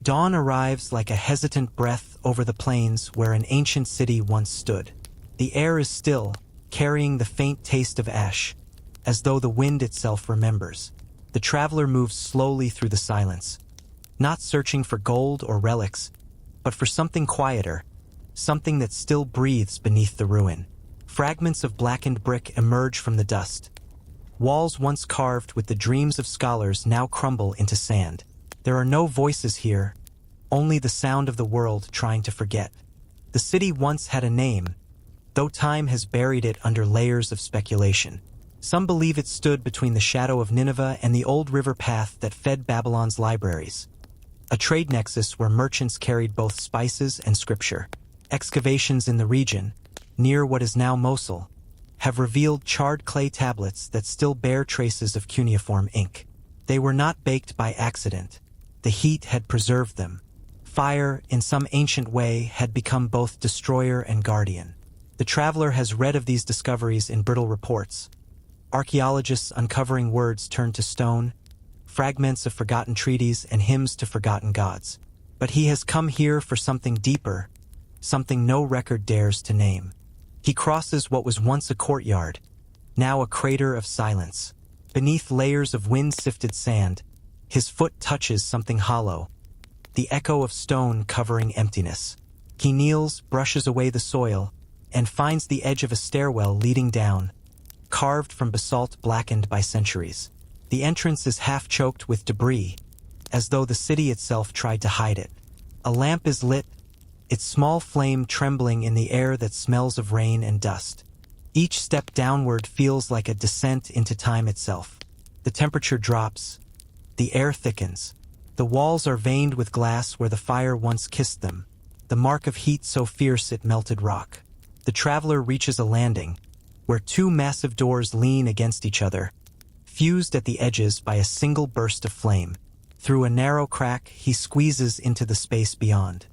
Dawn arrives like a hesitant breath over the plains where an ancient city once stood. The air is still, carrying the faint taste of ash, as though the wind itself remembers. The traveler moves slowly through the silence, not searching for gold or relics, but for something quieter, something that still breathes beneath the ruin. Fragments of blackened brick emerge from the dust. Walls once carved with the dreams of scholars now crumble into sand. There are no voices here, only the sound of the world trying to forget. The city once had a name, though time has buried it under layers of speculation. Some believe it stood between the shadow of Nineveh and the old river path that fed Babylon's libraries, a trade nexus where merchants carried both spices and scripture. Excavations in the region, near what is now Mosul, have revealed charred clay tablets that still bear traces of cuneiform ink. They were not baked by accident. The heat had preserved them. Fire, in some ancient way, had become both destroyer and guardian. The traveler has read of these discoveries in brittle reports. Archaeologists uncovering words turned to stone, fragments of forgotten treaties and hymns to forgotten gods. But he has come here for something deeper, something no record dares to name. He crosses what was once a courtyard, now a crater of silence. Beneath layers of wind-sifted sand, his foot touches something hollow, the echo of stone covering emptiness. He kneels, brushes away the soil, and finds the edge of a stairwell leading down, carved from basalt blackened by centuries. The entrance is half-choked with debris, as though the city itself tried to hide it. A lamp is lit, its small flame trembling in the air that smells of rain and dust. Each step downward feels like a descent into time itself. The temperature drops. The air thickens. The walls are veined with glass where the fire once kissed them, the mark of heat so fierce it melted rock. The traveler reaches a landing, where two massive doors lean against each other, fused at the edges by a single burst of flame. Through a narrow crack, he squeezes into the space beyond.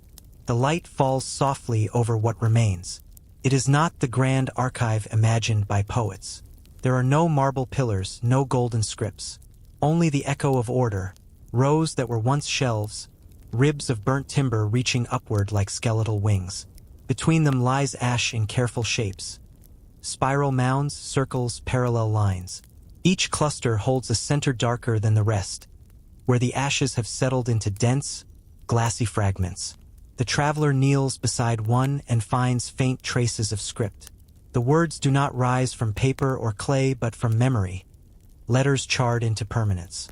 The light falls softly over what remains. It is not the grand archive imagined by poets. There are no marble pillars, no golden scripts. Only the echo of order, rows that were once shelves, ribs of burnt timber reaching upward like skeletal wings. Between them lies ash in careful shapes. Spiral mounds, circles, parallel lines. Each cluster holds a center darker than the rest, where the ashes have settled into dense, glassy fragments. The traveler kneels beside one and finds faint traces of script. The words do not rise from paper or clay but from memory, letters charred into permanence.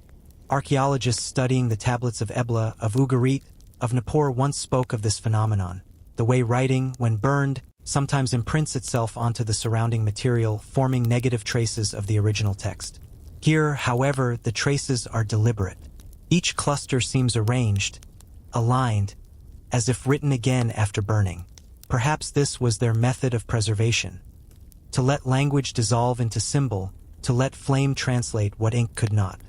Archaeologists studying the tablets of Ebla, of Ugarit, of Nippur once spoke of this phenomenon, the way writing, when burned, sometimes imprints itself onto the surrounding material, forming negative traces of the original text. Here, however, the traces are deliberate. Each cluster seems arranged, aligned, as if written again after burning. Perhaps this was their method of preservation. To let language dissolve into symbol, to let flame translate what ink could not.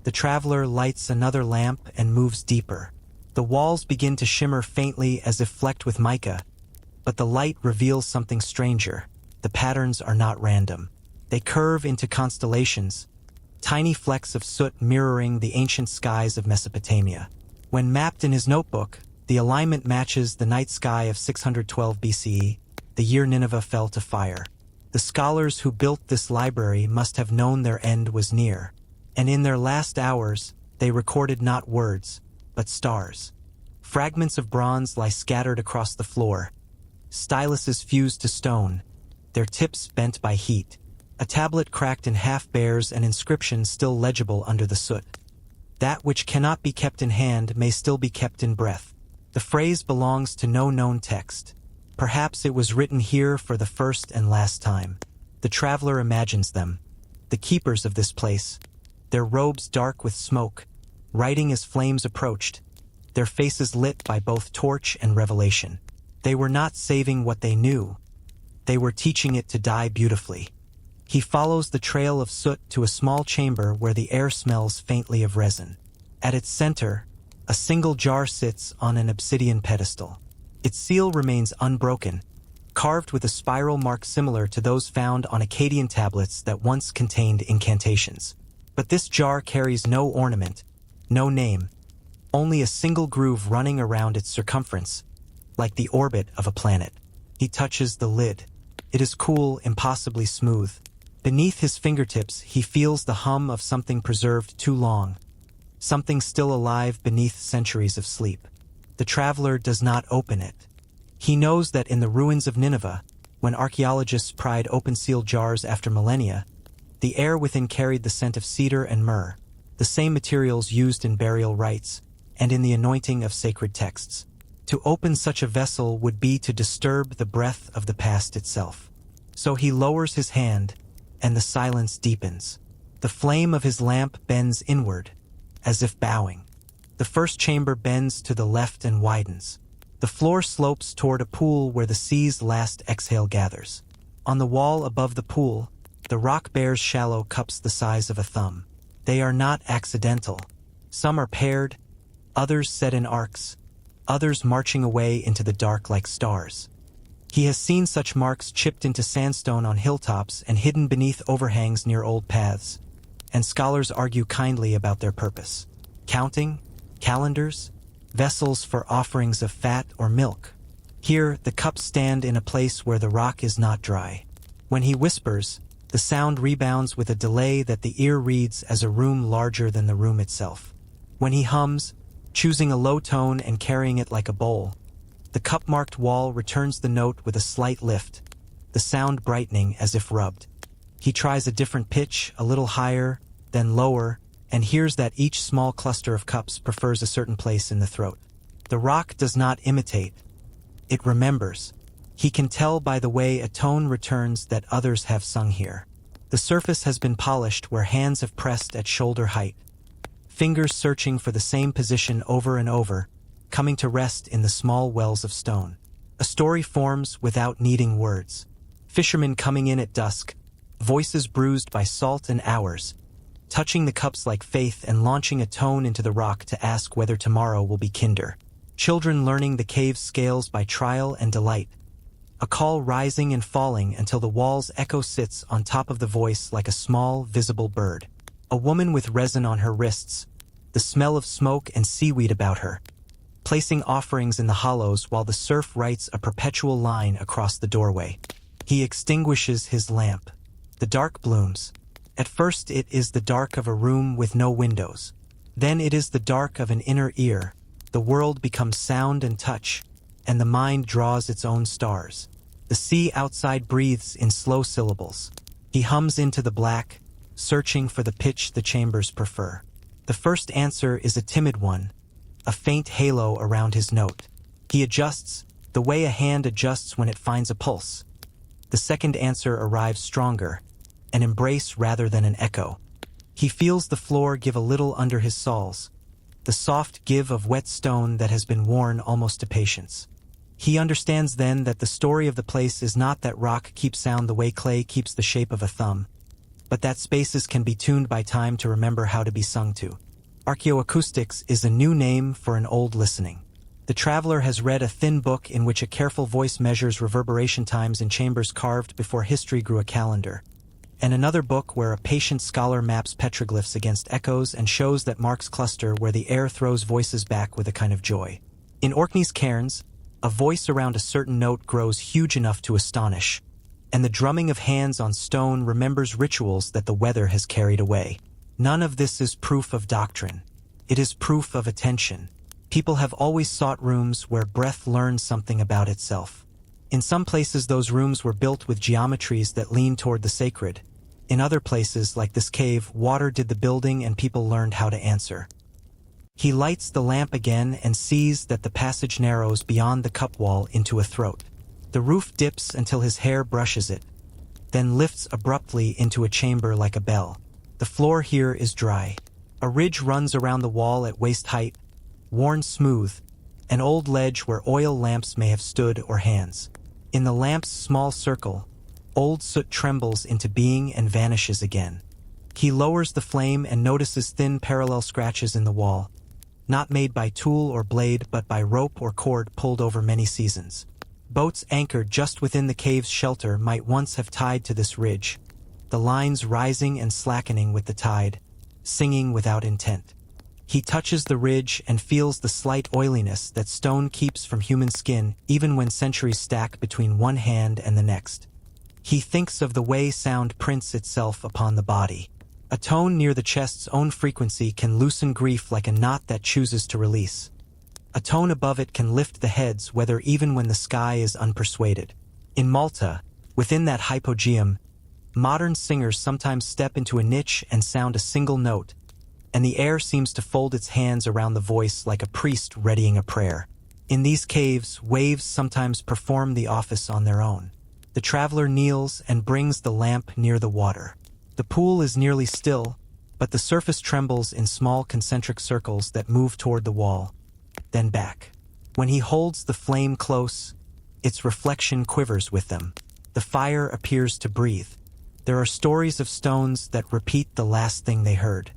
The traveler lights another lamp and moves deeper. The walls begin to shimmer faintly as if flecked with mica, but the light reveals something stranger. The patterns are not random. They curve into constellations, tiny flecks of soot mirroring the ancient skies of Mesopotamia. When mapped in his notebook, the alignment matches the night sky of 612 BCE, the year Nineveh fell to fire. The scholars who built this library must have known their end was near, and in their last hours, they recorded not words, but stars. Fragments of bronze lie scattered across the floor, styluses fused to stone, their tips bent by heat. A tablet cracked in half bears an inscription still legible under the soot. That which cannot be kept in hand may still be kept in breath. The phrase belongs to no known text. Perhaps it was written here for the first and last time. The traveler imagines them, the keepers of this place, their robes dark with smoke, writing as flames approached, their faces lit by both torch and revelation. They were not saving what they knew. They were teaching it to die beautifully. He follows the trail of soot to a small chamber where the air smells faintly of resin. At its center, a single jar sits on an obsidian pedestal. Its seal remains unbroken, carved with a spiral mark similar to those found on Akkadian tablets that once contained incantations. But this jar carries no ornament, no name, only a single groove running around its circumference, like the orbit of a planet. He touches the lid. It is cool, impossibly smooth. Beneath his fingertips, he feels the hum of something preserved too long, something still alive beneath centuries of sleep. The traveler does not open it. He knows that in the ruins of Nineveh, when archaeologists pried open sealed jars after millennia, the air within carried the scent of cedar and myrrh, the same materials used in burial rites and in the anointing of sacred texts. To open such a vessel would be to disturb the breath of the past itself. So he lowers his hand, and the silence deepens. The flame of his lamp bends inward, as if bowing. The first chamber bends to the left and widens. The floor slopes toward a pool where the sea's last exhale gathers. On the wall above the pool, the rock bears shallow cups the size of a thumb. They are not accidental. Some are paired, others set in arcs, others marching away into the dark like stars. He has seen such marks chipped into sandstone on hilltops and hidden beneath overhangs near old paths, and scholars argue kindly about their purpose. Counting, calendars, vessels for offerings of fat or milk. Here, the cups stand in a place where the rock is not dry. When he whispers, the sound rebounds with a delay that the ear reads as a room larger than the room itself. When he hums, choosing a low tone and carrying it like a bowl, the cup-marked wall returns the note with a slight lift, the sound brightening as if rubbed. He tries a different pitch, a little higher, then lower, and hears that each small cluster of cups prefers a certain place in the throat. The rock does not imitate. It remembers. He can tell by the way a tone returns that others have sung here. The surface has been polished where hands have pressed at shoulder height, fingers searching for the same position over and over, coming to rest in the small wells of stone. A story forms without needing words. Fishermen coming in at dusk, voices bruised by salt and hours, touching the cups like faith and launching a tone into the rock to ask whether tomorrow will be kinder. Children learning the cave's scales by trial and delight. A call rising and falling until the wall's echo sits on top of the voice like a small, visible bird. A woman with resin on her wrists, the smell of smoke and seaweed about her, placing offerings in the hollows while the surf writes a perpetual line across the doorway. He extinguishes his lamp. The dark blooms. At first it is the dark of a room with no windows. Then it is the dark of an inner ear. The world becomes sound and touch, and the mind draws its own stars. The sea outside breathes in slow syllables. He hums into the black, searching for the pitch the chambers prefer. The first answer is a timid one, a faint halo around his note. He adjusts, the way a hand adjusts when it finds a pulse. The second answer arrives stronger, an embrace rather than an echo. He feels the floor give a little under his soles, the soft give of wet stone that has been worn almost to patience. He understands then that the story of the place is not that rock keeps sound the way clay keeps the shape of a thumb, but that spaces can be tuned by time to remember how to be sung to. Archaeoacoustics is a new name for an old listening. The traveler has read a thin book in which a careful voice measures reverberation times in chambers carved before history grew a calendar, and another book where a patient scholar maps petroglyphs against echoes and shows that marks cluster where the air throws voices back with a kind of joy. In Orkney's cairns, a voice around a certain note grows huge enough to astonish, and the drumming of hands on stone remembers rituals that the weather has carried away. None of this is proof of doctrine. It is proof of attention. People have always sought rooms where breath learns something about itself. In some places those rooms were built with geometries that lean toward the sacred. In other places, like this cave, water did the building and people learned how to answer. He lights the lamp again and sees that the passage narrows beyond the cup wall into a throat. The roof dips until his hair brushes it, then lifts abruptly into a chamber like a bell. The floor here is dry. A ridge runs around the wall at waist height, worn smooth, an old ledge where oil lamps may have stood or hands. In the lamp's small circle, old soot trembles into being and vanishes again. He lowers the flame and notices thin parallel scratches in the wall, not made by tool or blade but by rope or cord pulled over many seasons. Boats anchored just within the cave's shelter might once have tied to this ridge, the lines rising and slackening with the tide, singing without intent. He touches the ridge and feels the slight oiliness that stone keeps from human skin even when centuries stack between one hand and the next. He thinks of the way sound prints itself upon the body. A tone near the chest's own frequency can loosen grief like a knot that chooses to release. A tone above it can lift the heads whether even when the sky is unpersuaded. In Malta, within that hypogeum, modern singers sometimes step into a niche and sound a single note, and the air seems to fold its hands around the voice like a priest readying a prayer. In these caves, waves sometimes perform the office on their own. The traveler kneels and brings the lamp near the water. The pool is nearly still, but the surface trembles in small concentric circles that move toward the wall, then back. When he holds the flame close, its reflection quivers with them. The fire appears to breathe. There are stories of stones that repeat the last thing they heard.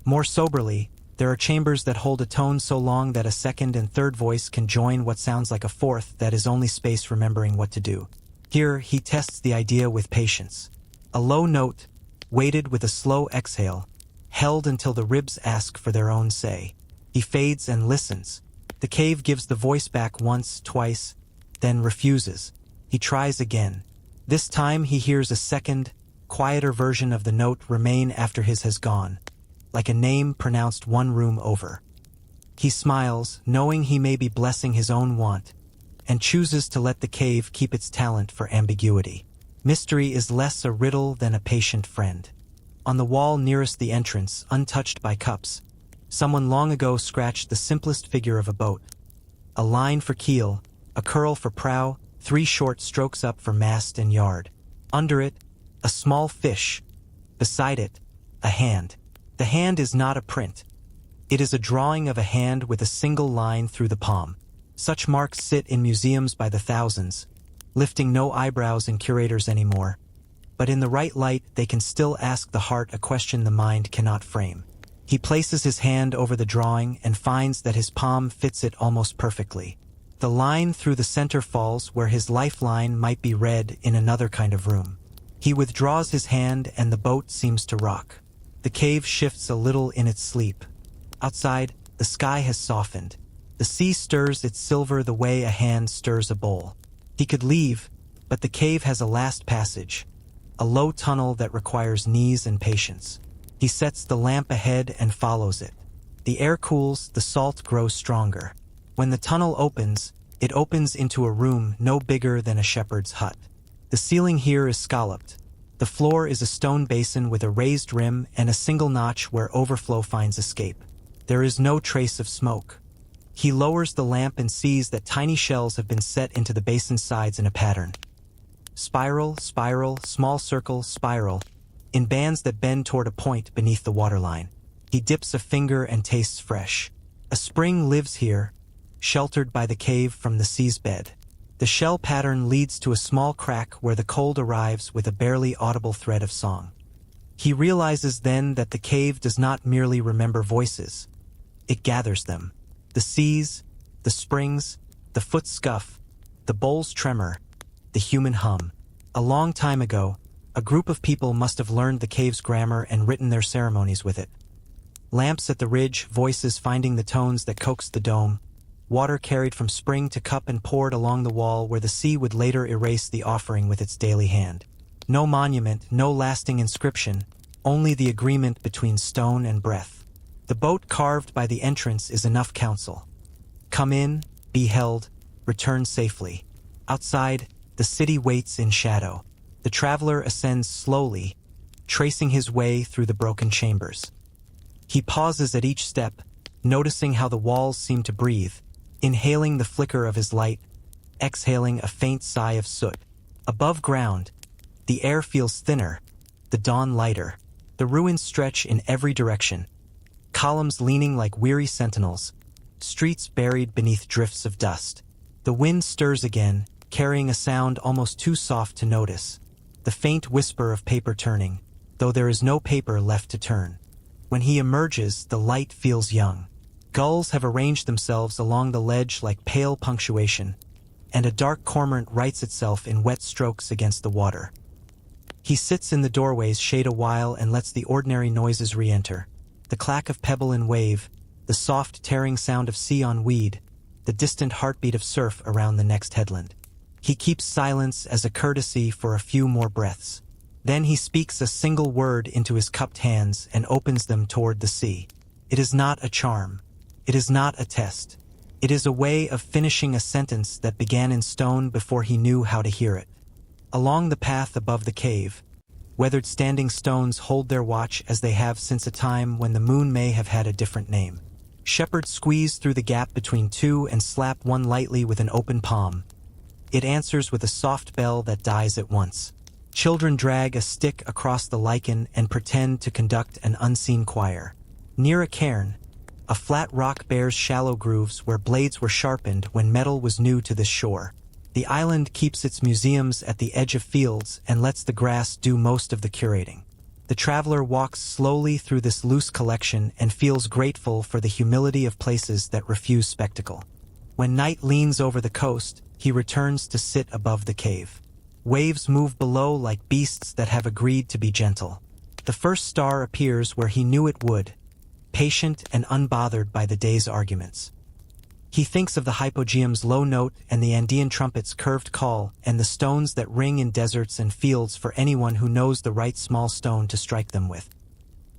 More soberly, there are chambers that hold a tone so long that a second and third voice can join what sounds like a fourth that is only space remembering what to do. Here, he tests the idea with patience. A low note, weighted with a slow exhale, held until the ribs ask for their own say. He fades and listens. The cave gives the voice back once, twice, then refuses. He tries again. This time he hears a second, quieter version of the note remain after his has gone, like a name pronounced one room over. He smiles, knowing he may be blessing his own want, and chooses to let the cave keep its talent for ambiguity. Mystery is less a riddle than a patient friend. On the wall nearest the entrance, untouched by cups, someone long ago scratched the simplest figure of a boat. A line for keel, a curl for prow, 3 short strokes up for mast and yard. Under it, a small fish. Beside it, a hand. The hand is not a print. It is a drawing of a hand with a single line through the palm. Such marks sit in museums by the thousands, lifting no eyebrows in curators anymore. But in the right light, they can still ask the heart a question the mind cannot frame. He places his hand over the drawing and finds that his palm fits it almost perfectly. The line through the center falls where his lifeline might be read in another kind of room. He withdraws his hand and the boat seems to rock. The cave shifts a little in its sleep. Outside, the sky has softened. The sea stirs its silver the way a hand stirs a bowl. He could leave, but the cave has a last passage, a low tunnel that requires knees and patience. He sets the lamp ahead and follows it. The air cools, the salt grows stronger. When the tunnel opens, it opens into a room no bigger than a shepherd's hut. The ceiling here is scalloped. The floor is a stone basin with a raised rim and a single notch where overflow finds escape. There is no trace of smoke. He lowers the lamp and sees that tiny shells have been set into the basin's sides in a pattern. Spiral, spiral, small circle, spiral, in bands that bend toward a point beneath the waterline. He dips a finger and tastes fresh. A spring lives here, sheltered by the cave from the sea's bed. The shell pattern leads to a small crack where the cold arrives with a barely audible thread of song. He realizes then that the cave does not merely remember voices. It gathers them. The seas, the springs, the foot scuff, the bowl's tremor, the human hum. A long time ago, a group of people must have learned the cave's grammar and written their ceremonies with it. Lamps at the ridge, voices finding the tones that coaxed the dome, water carried from spring to cup and poured along the wall where the sea would later erase the offering with its daily hand. No monument, no lasting inscription, only the agreement between stone and breath. The boat carved by the entrance is enough counsel. Come in, be held, return safely. Outside, the city waits in shadow. The traveler ascends slowly, tracing his way through the broken chambers. He pauses at each step, noticing how the walls seem to breathe, inhaling the flicker of his light, exhaling a faint sigh of soot. Above ground, the air feels thinner, the dawn lighter. The ruins stretch in every direction, columns leaning like weary sentinels, streets buried beneath drifts of dust. The wind stirs again, carrying a sound almost too soft to notice, the faint whisper of paper turning, though there is no paper left to turn. When he emerges, the light feels young. Gulls have arranged themselves along the ledge like pale punctuation, and a dark cormorant writes itself in wet strokes against the water. He sits in the doorway's shade a while and lets the ordinary noises re-enter. The clack of pebble and wave, the soft tearing sound of sea on weed, the distant heartbeat of surf around the next headland. He keeps silence as a courtesy for a few more breaths. Then he speaks a single word into his cupped hands and opens them toward the sea. It is not a charm. It is not a test. It is a way of finishing a sentence that began in stone before he knew how to hear it. Along the path above the cave, weathered standing stones hold their watch as they have since a time when the moon may have had a different name. Shepherds squeeze through the gap between two and slap one lightly with an open palm. It answers with a soft bell that dies at once. Children drag a stick across the lichen and pretend to conduct an unseen choir. Near a cairn, a flat rock bears shallow grooves where blades were sharpened when metal was new to this shore. The island keeps its museums at the edge of fields and lets the grass do most of the curating. The traveler walks slowly through this loose collection and feels grateful for the humility of places that refuse spectacle. When night leans over the coast, he returns to sit above the cave. Waves move below like beasts that have agreed to be gentle. The first star appears where he knew it would, patient and unbothered by the day's arguments. He thinks of the hypogeum's low note and the Andean trumpet's curved call and the stones that ring in deserts and fields for anyone who knows the right small stone to strike them with.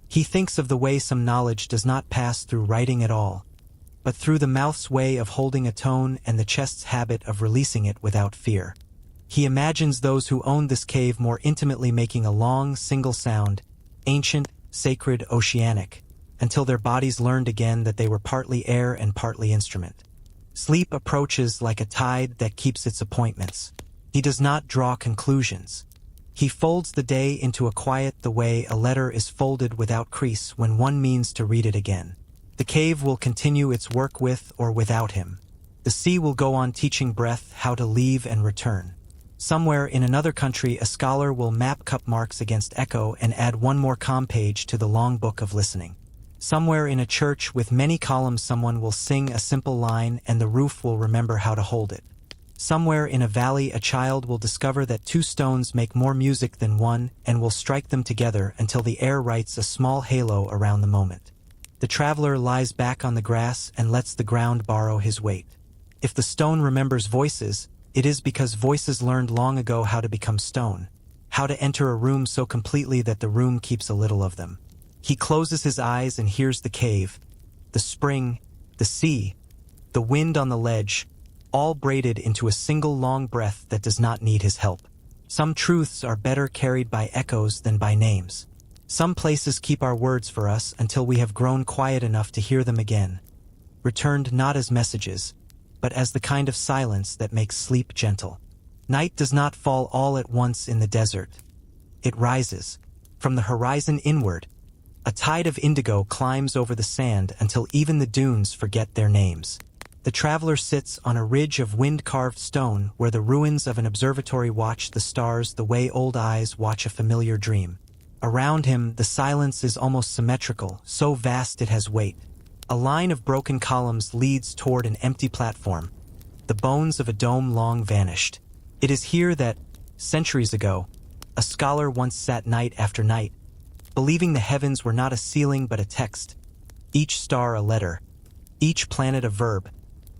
He thinks of the way some knowledge does not pass through writing at all, but through the mouth's way of holding a tone and the chest's habit of releasing it without fear. He imagines those who owned this cave more intimately making a long, single sound, ancient, sacred, oceanic, until their bodies learned again that they were partly air and partly instrument. Sleep approaches like a tide that keeps its appointments. He does not draw conclusions. He folds the day into a quiet the way a letter is folded without crease when one means to read it again. The cave will continue its work with or without him. The sea will go on teaching breath how to leave and return. Somewhere in another country, a scholar will map cup marks against echo and add one more calm page to the long book of listening. Somewhere in a church with many columns, someone will sing a simple line and the roof will remember how to hold it. Somewhere in a valley, a child will discover that two stones make more music than one and will strike them together until the air writes a small halo around the moment. The traveler lies back on the grass and lets the ground borrow his weight. If the stone remembers voices, it is because voices learned long ago how to become stone, how to enter a room so completely that the room keeps a little of them. He closes his eyes and hears the cave, the spring, the sea, the wind on the ledge, all braided into a single long breath that does not need his help. Some truths are better carried by echoes than by names. Some places keep our words for us until we have grown quiet enough to hear them again, returned not as messages, but as the kind of silence that makes sleep gentle. Night does not fall all at once in the desert. It rises. From the horizon inward, a tide of indigo climbs over the sand until even the dunes forget their names. The traveler sits on a ridge of wind-carved stone where the ruins of an observatory watch the stars the way old eyes watch a familiar dream. Around him, the silence is almost symmetrical, so vast it has weight. A line of broken columns leads toward an empty platform, the bones of a dome long vanished. It is here that, centuries ago, a scholar once sat night after night, believing the heavens were not a ceiling but a text, each star a letter, each planet a verb,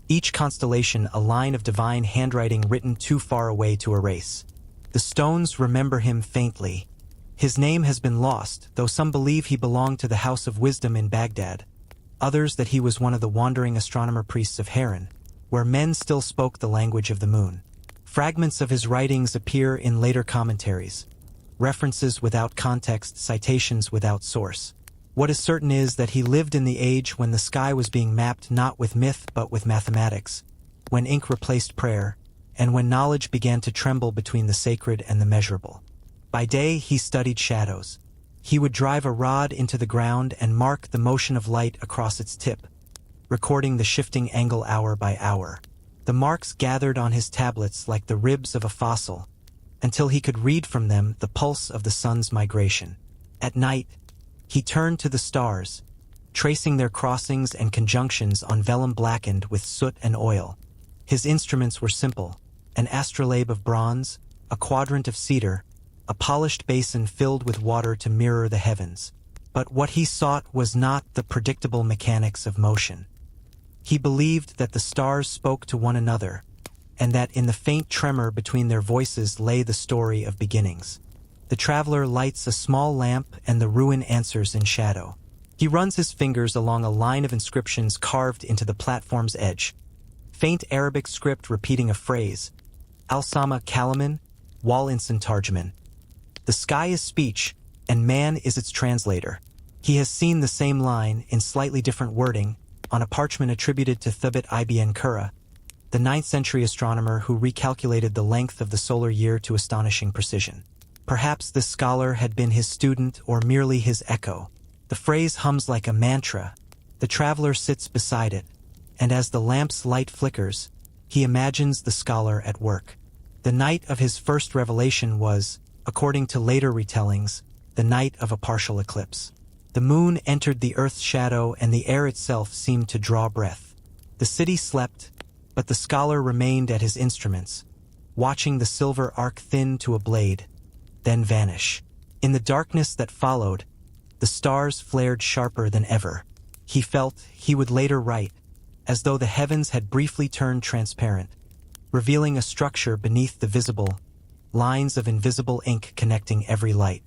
each constellation a line of divine handwriting written too far away to erase. The stones remember him faintly. His name has been lost, though some believe he belonged to the House of Wisdom in Baghdad, others that he was one of the wandering astronomer priests of Haran, where men still spoke the language of the moon. Fragments of his writings appear in later commentaries, references without context, citations without source. What is certain is that he lived in the age when the sky was being mapped not with myth but with mathematics, when ink replaced prayer, and when knowledge began to tremble between the sacred and the measurable. By day he studied shadows. He would drive a rod into the ground and mark the motion of light across its tip, recording the shifting angle hour by hour. The marks gathered on his tablets like the ribs of a fossil, until he could read from them the pulse of the sun's migration. At night, he turned to the stars, tracing their crossings and conjunctions on vellum blackened with soot and oil. His instruments were simple: an astrolabe of bronze, a quadrant of cedar, a polished basin filled with water to mirror the heavens. But what he sought was not the predictable mechanics of motion. He believed that the stars spoke to one another, and that in the faint tremor between their voices lay the story of beginnings. The traveler lights a small lamp and the ruin answers in shadow. He runs his fingers along a line of inscriptions carved into the platform's edge. Faint Arabic script repeating a phrase, Al-Sama Kalaman, Wal Insan Tarjuman. The sky is speech, and man is its translator. He has seen the same line, in slightly different wording, on a parchment attributed to Thabit ibn Qurra, the 9th century astronomer who recalculated the length of the solar year to astonishing precision. Perhaps this scholar had been his student or merely his echo. The phrase hums like a mantra. The traveler sits beside it, and as the lamp's light flickers, he imagines the scholar at work. The night of his first revelation was, according to later retellings, the night of a partial eclipse. The moon entered the earth's shadow and the air itself seemed to draw breath. The city slept, but the scholar remained at his instruments, watching the silver arc thin to a blade, then vanish. In the darkness that followed, the stars flared sharper than ever. He felt he would later write, as though the heavens had briefly turned transparent, revealing a structure beneath the visible, lines of invisible ink connecting every light.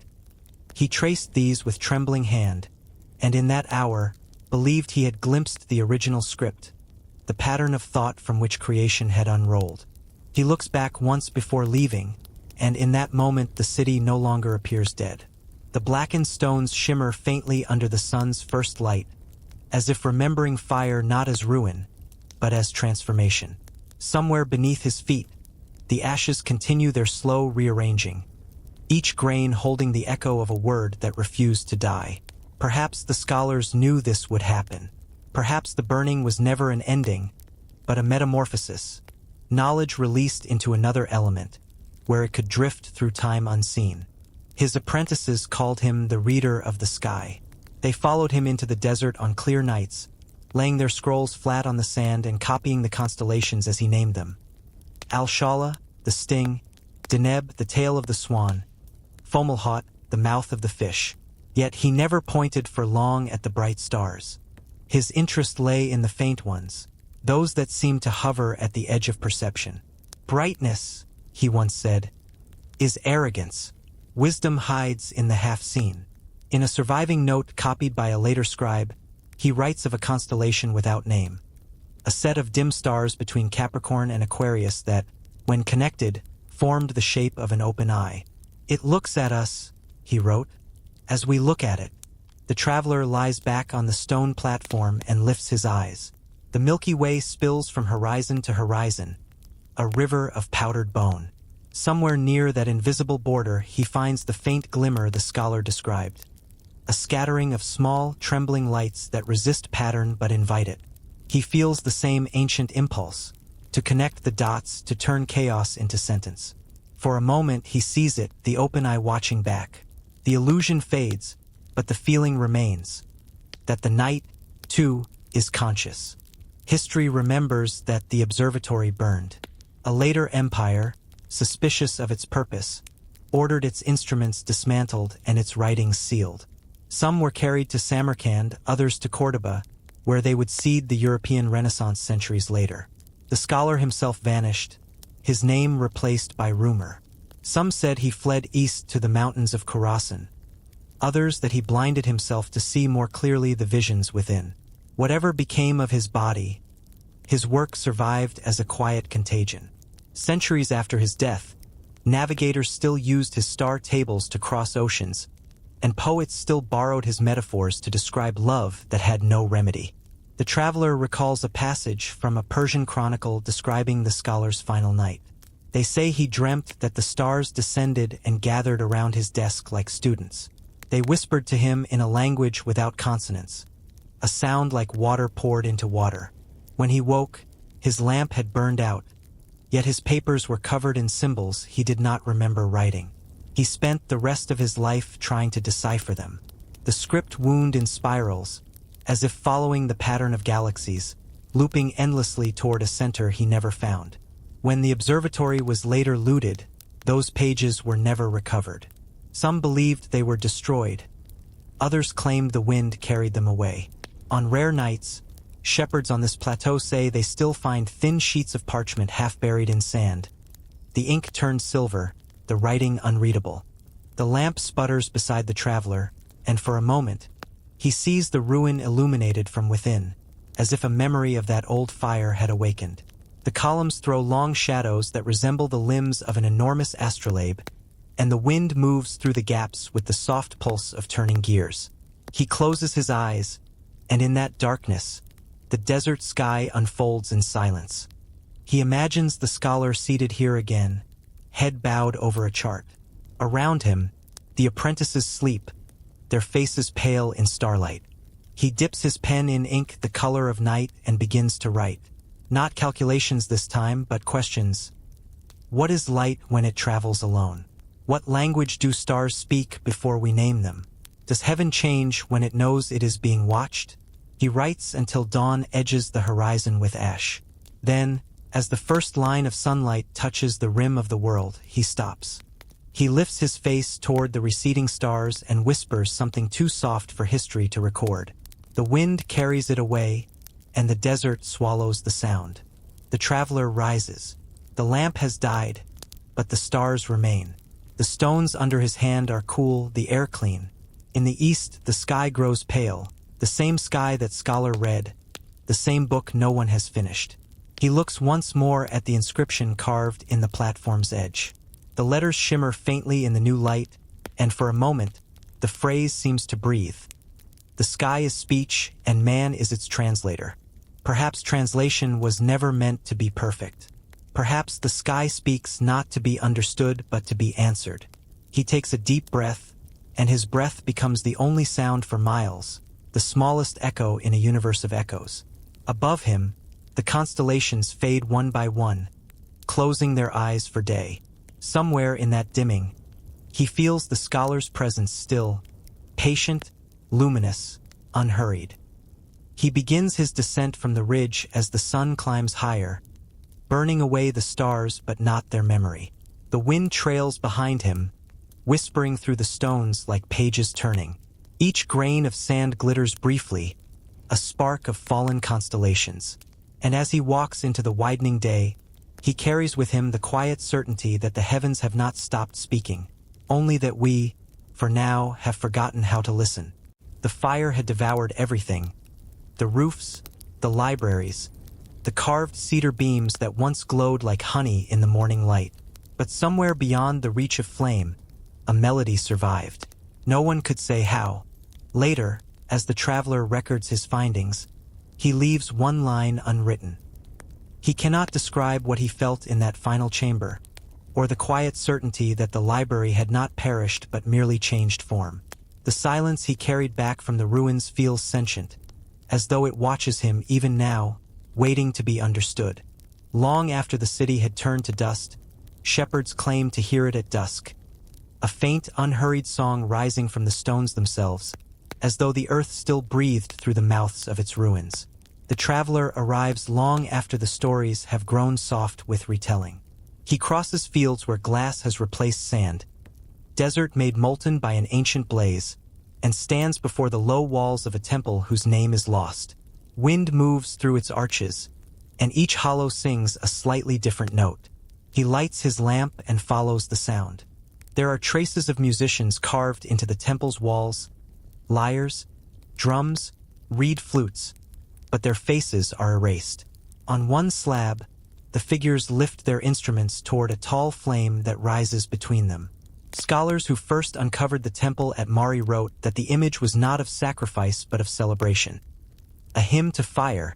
He traced these with trembling hand, and in that hour, believed he had glimpsed the original script, the pattern of thought from which creation had unrolled. He looks back once before leaving, and in that moment the city no longer appears dead. The blackened stones shimmer faintly under the sun's first light, as if remembering fire not as ruin, but as transformation. Somewhere beneath his feet, the ashes continue their slow rearranging, each grain holding the echo of a word that refused to die. Perhaps the scholars knew this would happen. Perhaps the burning was never an ending, but a metamorphosis, knowledge released into another element, where it could drift through time unseen. His apprentices called him the reader of the sky. They followed him into the desert on clear nights, laying their scrolls flat on the sand and copying the constellations as he named them. Al-Shala, the sting; Deneb, the tail of the swan; Fomalhaut, the mouth of the fish. Yet he never pointed for long at the bright stars. His interest lay in the faint ones, those that seemed to hover at the edge of perception. Brightness, he once said, is arrogance. Wisdom hides in the half-seen. In a surviving note copied by a later scribe, he writes of a constellation without name, a set of dim stars between Capricorn and Aquarius that, when connected, formed the shape of an open eye. It looks at us, he wrote. As we look at it, the traveler lies back on the stone platform and lifts his eyes. The Milky Way spills from horizon to horizon, a river of powdered bone. Somewhere near that invisible border, he finds the faint glimmer the scholar described, a scattering of small, trembling lights that resist pattern but invite it. He feels the same ancient impulse, to connect the dots, to turn chaos into sentence. For a moment he sees it, the open eye watching back. The illusion fades, but the feeling remains, that the night, too, is conscious. History remembers that the observatory burned. A later empire, suspicious of its purpose, ordered its instruments dismantled and its writings sealed. Some were carried to Samarkand, others to Cordoba, where they would seed the European Renaissance centuries later. The scholar himself vanished, his name replaced by rumor. Some said he fled east to the mountains of Khorasan, others that he blinded himself to see more clearly the visions within. Whatever became of his body, his work survived as a quiet contagion. Centuries after his death, navigators still used his star tables to cross oceans, and poets still borrowed his metaphors to describe love that had no remedy. The traveler recalls a passage from a Persian chronicle describing the scholar's final night. They say he dreamt that the stars descended and gathered around his desk like students. They whispered to him in a language without consonants, a sound like water poured into water. When he woke, his lamp had burned out, yet his papers were covered in symbols he did not remember writing. He spent the rest of his life trying to decipher them. The script wound in spirals, as if following the pattern of galaxies, looping endlessly toward a center he never found. When the observatory was later looted, those pages were never recovered. Some believed they were destroyed, Others claimed the wind carried them away. On rare nights, shepherds on this plateau say they still find thin sheets of parchment half buried in sand. The ink turns silver, the writing unreadable. The lamp sputters beside the traveler, and for a moment, he sees the ruin illuminated from within, as if a memory of that old fire had awakened. The columns throw long shadows that resemble the limbs of an enormous astrolabe, and the wind moves through the gaps with the soft pulse of turning gears. He closes his eyes, and in that darkness, the desert sky unfolds in silence. He imagines the scholar seated here again, head bowed over a chart. Around him, the apprentices sleep, their faces pale in starlight. He dips his pen in ink the color of night and begins to write. Not calculations this time, but questions. What is light when it travels alone? What language do stars speak before we name them? Does heaven change when it knows it is being watched? He writes until dawn edges the horizon with ash. Then, as the first line of sunlight touches the rim of the world, he stops. He lifts his face toward the receding stars and whispers something too soft for history to record. The wind carries it away, and the desert swallows the sound. The traveler rises. The lamp has died, but the stars remain. The stones under his hand are cool, the air clean. In the east, the sky grows pale, the same sky that scholar read, the same book no one has finished. He looks once more at the inscription carved in the platform's edge. The letters shimmer faintly in the new light, and for a moment, the phrase seems to breathe. The sky is speech, and man is its translator. Perhaps translation was never meant to be perfect. Perhaps the sky speaks not to be understood but to be answered. He takes a deep breath, and his breath becomes the only sound for miles, the smallest echo in a universe of echoes. Above him, the constellations fade one by one, closing their eyes for day. Somewhere in that dimming, he feels the scholar's presence still, patient, luminous, unhurried. He begins his descent from the ridge as the sun climbs higher, burning away the stars but not their memory. The wind trails behind him, whispering through the stones like pages turning. Each grain of sand glitters briefly, a spark of fallen constellations. And as he walks into the widening day, he carries with him the quiet certainty that the heavens have not stopped speaking, only that we, for now, have forgotten how to listen. The fire had devoured everything. The roofs, the libraries, the carved cedar beams that once glowed like honey in the morning light. But somewhere beyond the reach of flame, a melody survived. No one could say how. Later, as the traveler records his findings, he leaves one line unwritten. He cannot describe what he felt in that final chamber, or the quiet certainty that the library had not perished but merely changed form. The silence he carried back from the ruins feels sentient, as though it watches him even now, waiting to be understood. Long after the city had turned to dust, shepherds claimed to hear it at dusk, a faint, unhurried song rising from the stones themselves, as though the earth still breathed through the mouths of its ruins. The traveler arrives long after the stories have grown soft with retelling. He crosses fields where glass has replaced sand, desert made molten by an ancient blaze, and stands before the low walls of a temple whose name is lost. Wind moves through its arches, and each hollow sings a slightly different note. He lights his lamp and follows the sound. There are traces of musicians carved into the temple's walls, lyres, drums, reed flutes, but their faces are erased. On one slab, the figures lift their instruments toward a tall flame that rises between them. Scholars who first uncovered the temple at Mari wrote that the image was not of sacrifice but of celebration. A hymn to fire,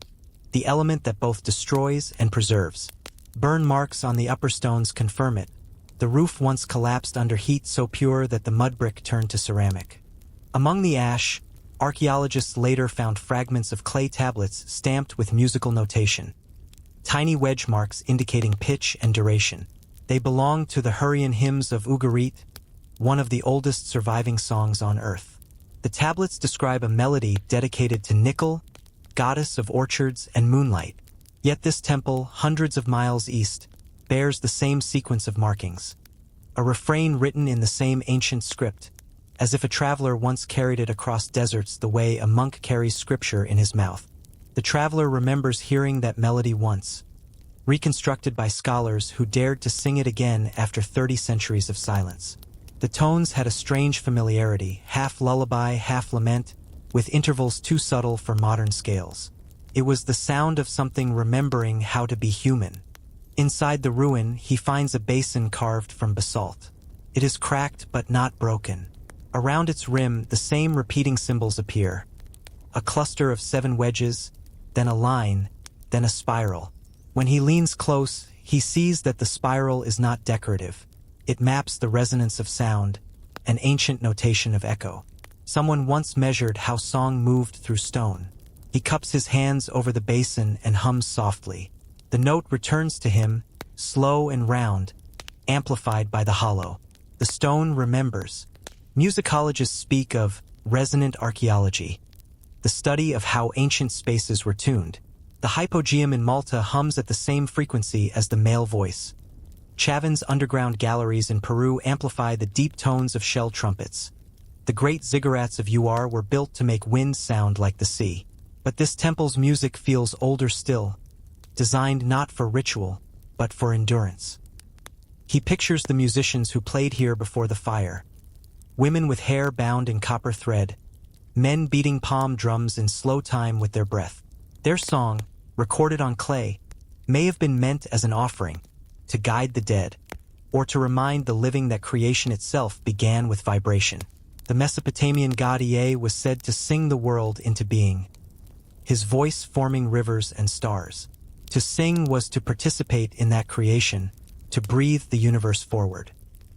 the element that both destroys and preserves. Burn marks on the upper stones confirm it. The roof once collapsed under heat so pure that the mud brick turned to ceramic. Among the ash, archaeologists later found fragments of clay tablets stamped with musical notation, tiny wedge marks indicating pitch and duration. They belong to the Hurrian hymns of Ugarit, one of the oldest surviving songs on Earth. The tablets describe a melody dedicated to Nickel, goddess of orchards and moonlight. Yet this temple, hundreds of miles east, bears the same sequence of markings. A refrain written in the same ancient script, as if a traveler once carried it across deserts the way a monk carries scripture in his mouth. The traveler remembers hearing that melody once, reconstructed by scholars who dared to sing it again after 30 centuries of silence. The tones had a strange familiarity, half lullaby, half lament, with intervals too subtle for modern scales. It was the sound of something remembering how to be human. Inside the ruin, he finds a basin carved from basalt. It is cracked but not broken. Around its rim, the same repeating symbols appear. A cluster of 7 wedges, then a line, then a spiral. When he leans close, he sees that the spiral is not decorative. It maps the resonance of sound, an ancient notation of echo. Someone once measured how song moved through stone. He cups his hands over the basin and hums softly. The note returns to him, slow and round, amplified by the hollow. The stone remembers. Musicologists speak of resonant archaeology, the study of how ancient spaces were tuned. The hypogeum in Malta hums at the same frequency as the male voice. Chavin's underground galleries in Peru amplify the deep tones of shell trumpets. The great ziggurats of UR were built to make wind sound like the sea. But this temple's music feels older still, designed not for ritual, but for endurance. He pictures the musicians who played here before the fire. Women with hair bound in copper thread, men beating palm drums in slow time with their breath. Their song, recorded on clay, may have been meant as an offering, to guide the dead, or to remind the living that creation itself began with vibration. The Mesopotamian god Ea was said to sing the world into being, his voice forming rivers and stars. To sing was to participate in that creation, to breathe the universe forward.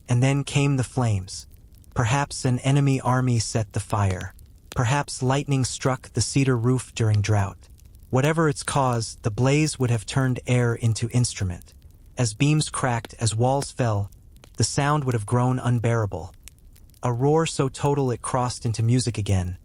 And then came the flames. Perhaps an enemy army set the fire. Perhaps lightning struck the cedar roof during drought. Whatever its cause, the blaze would have turned air into instrument. As beams cracked, as walls fell, the sound would have grown unbearable. A roar so total it crossed into music again,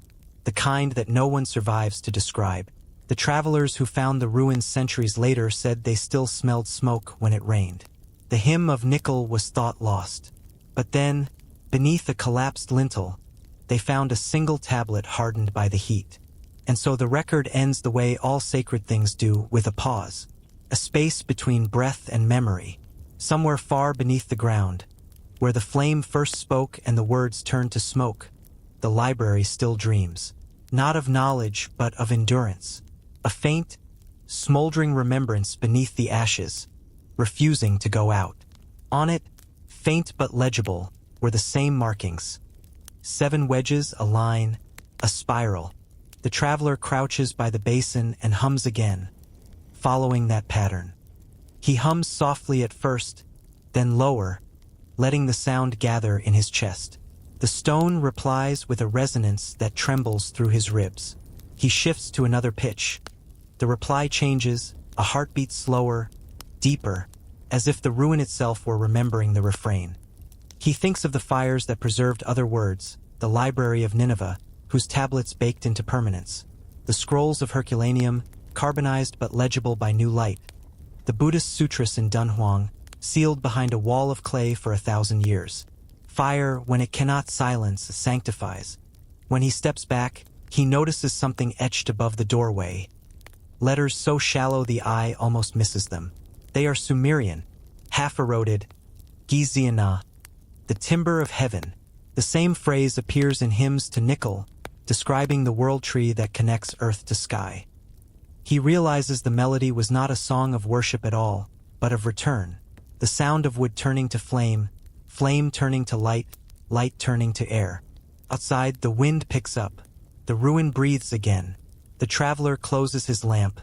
the kind that no one survives to describe. The travelers who found the ruins centuries later said they still smelled smoke when it rained. The hymn of nickel was thought lost. But then, beneath a collapsed lintel, they found a single tablet hardened by the heat. And so the record ends the way all sacred things do, with a pause. A space between breath and memory, somewhere far beneath the ground, where the flame first spoke and the words turned to smoke. The library still dreams, not of knowledge but of endurance. A faint, smoldering remembrance beneath the ashes, refusing to go out. On it, faint but legible, were the same markings. 7 wedges, a line, a spiral. The traveler crouches by the basin and hums again, following that pattern. He hums softly at first, then lower, letting the sound gather in his chest. The stone replies with a resonance that trembles through his ribs. He shifts to another pitch. The reply changes, a heartbeat slower, deeper, as if the ruin itself were remembering the refrain. He thinks of the fires that preserved other words, the library of Nineveh, whose tablets baked into permanence, the scrolls of Herculaneum, carbonized but legible by new light, the Buddhist sutras in Dunhuang, sealed behind a wall of clay for 1,000 years. Fire, when it cannot silence, sanctifies. When he steps back, he notices something etched above the doorway. Letters so shallow the eye almost misses them. They are Sumerian, half-eroded, Giziana, the timber of heaven. The same phrase appears in hymns to nickel, describing the world tree that connects earth to sky. He realizes the melody was not a song of worship at all, but of return. The sound of wood turning to flame, flame turning to light, light turning to air. Outside, the wind picks up. The ruin breathes again. The traveler closes his lamp,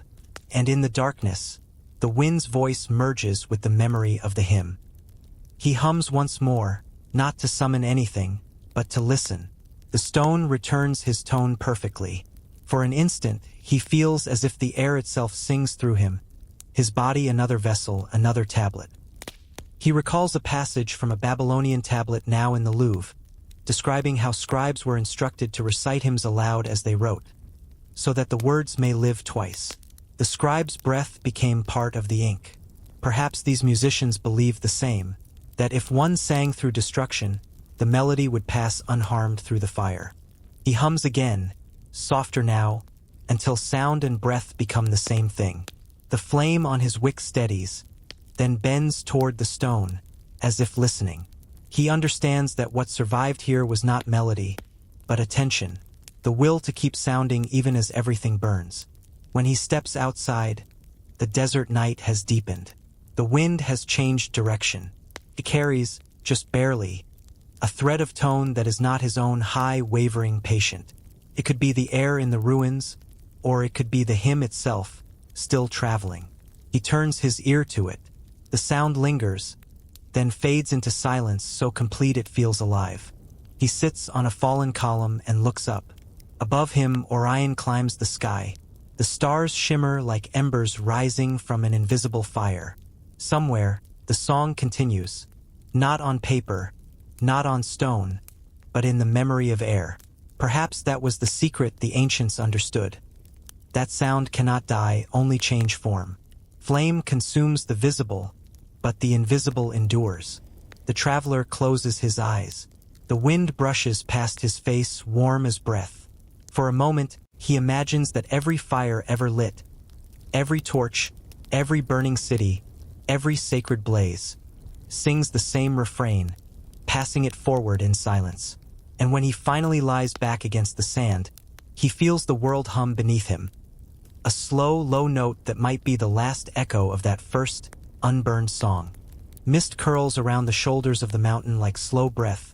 and in the darkness, the wind's voice merges with the memory of the hymn. He hums once more, not to summon anything, but to listen. The stone returns his tone perfectly. For an instant, he feels as if the air itself sings through him, his body another vessel, another tablet. He recalls a passage from a Babylonian tablet now in the Louvre, describing how scribes were instructed to recite hymns aloud as they wrote, so that the words may live twice. The scribe's breath became part of the ink. Perhaps these musicians believed the same, that if one sang through destruction, the melody would pass unharmed through the fire. He hums again, softer now, until sound and breath become the same thing. The flame on his wick steadies, then bends toward the stone, as if listening. He understands that what survived here was not melody, but attention, the will to keep sounding even as everything burns. When he steps outside, the desert night has deepened. The wind has changed direction. It carries, just barely, a thread of tone that is not his own high, wavering patient. It could be the air in the ruins, or it could be the hymn itself, still traveling. He turns his ear to it. The sound lingers, then fades into silence so complete it feels alive. He sits on a fallen column and looks up. Above him, Orion climbs the sky. The stars shimmer like embers rising from an invisible fire. Somewhere, the song continues, not on paper, not on stone, but in the memory of air. Perhaps that was the secret the ancients understood. That sound cannot die, only change form. Flame consumes the visible, but the invisible endures. The traveler closes his eyes. The wind brushes past his face, warm as breath. For a moment, he imagines that every fire ever lit, every torch, every burning city, every sacred blaze, sings the same refrain, passing it forward in silence. And when he finally lies back against the sand, he feels the world hum beneath him. A slow, low note that might be the last echo of that first, unburned song. Mist curls around the shoulders of the mountain like slow breath,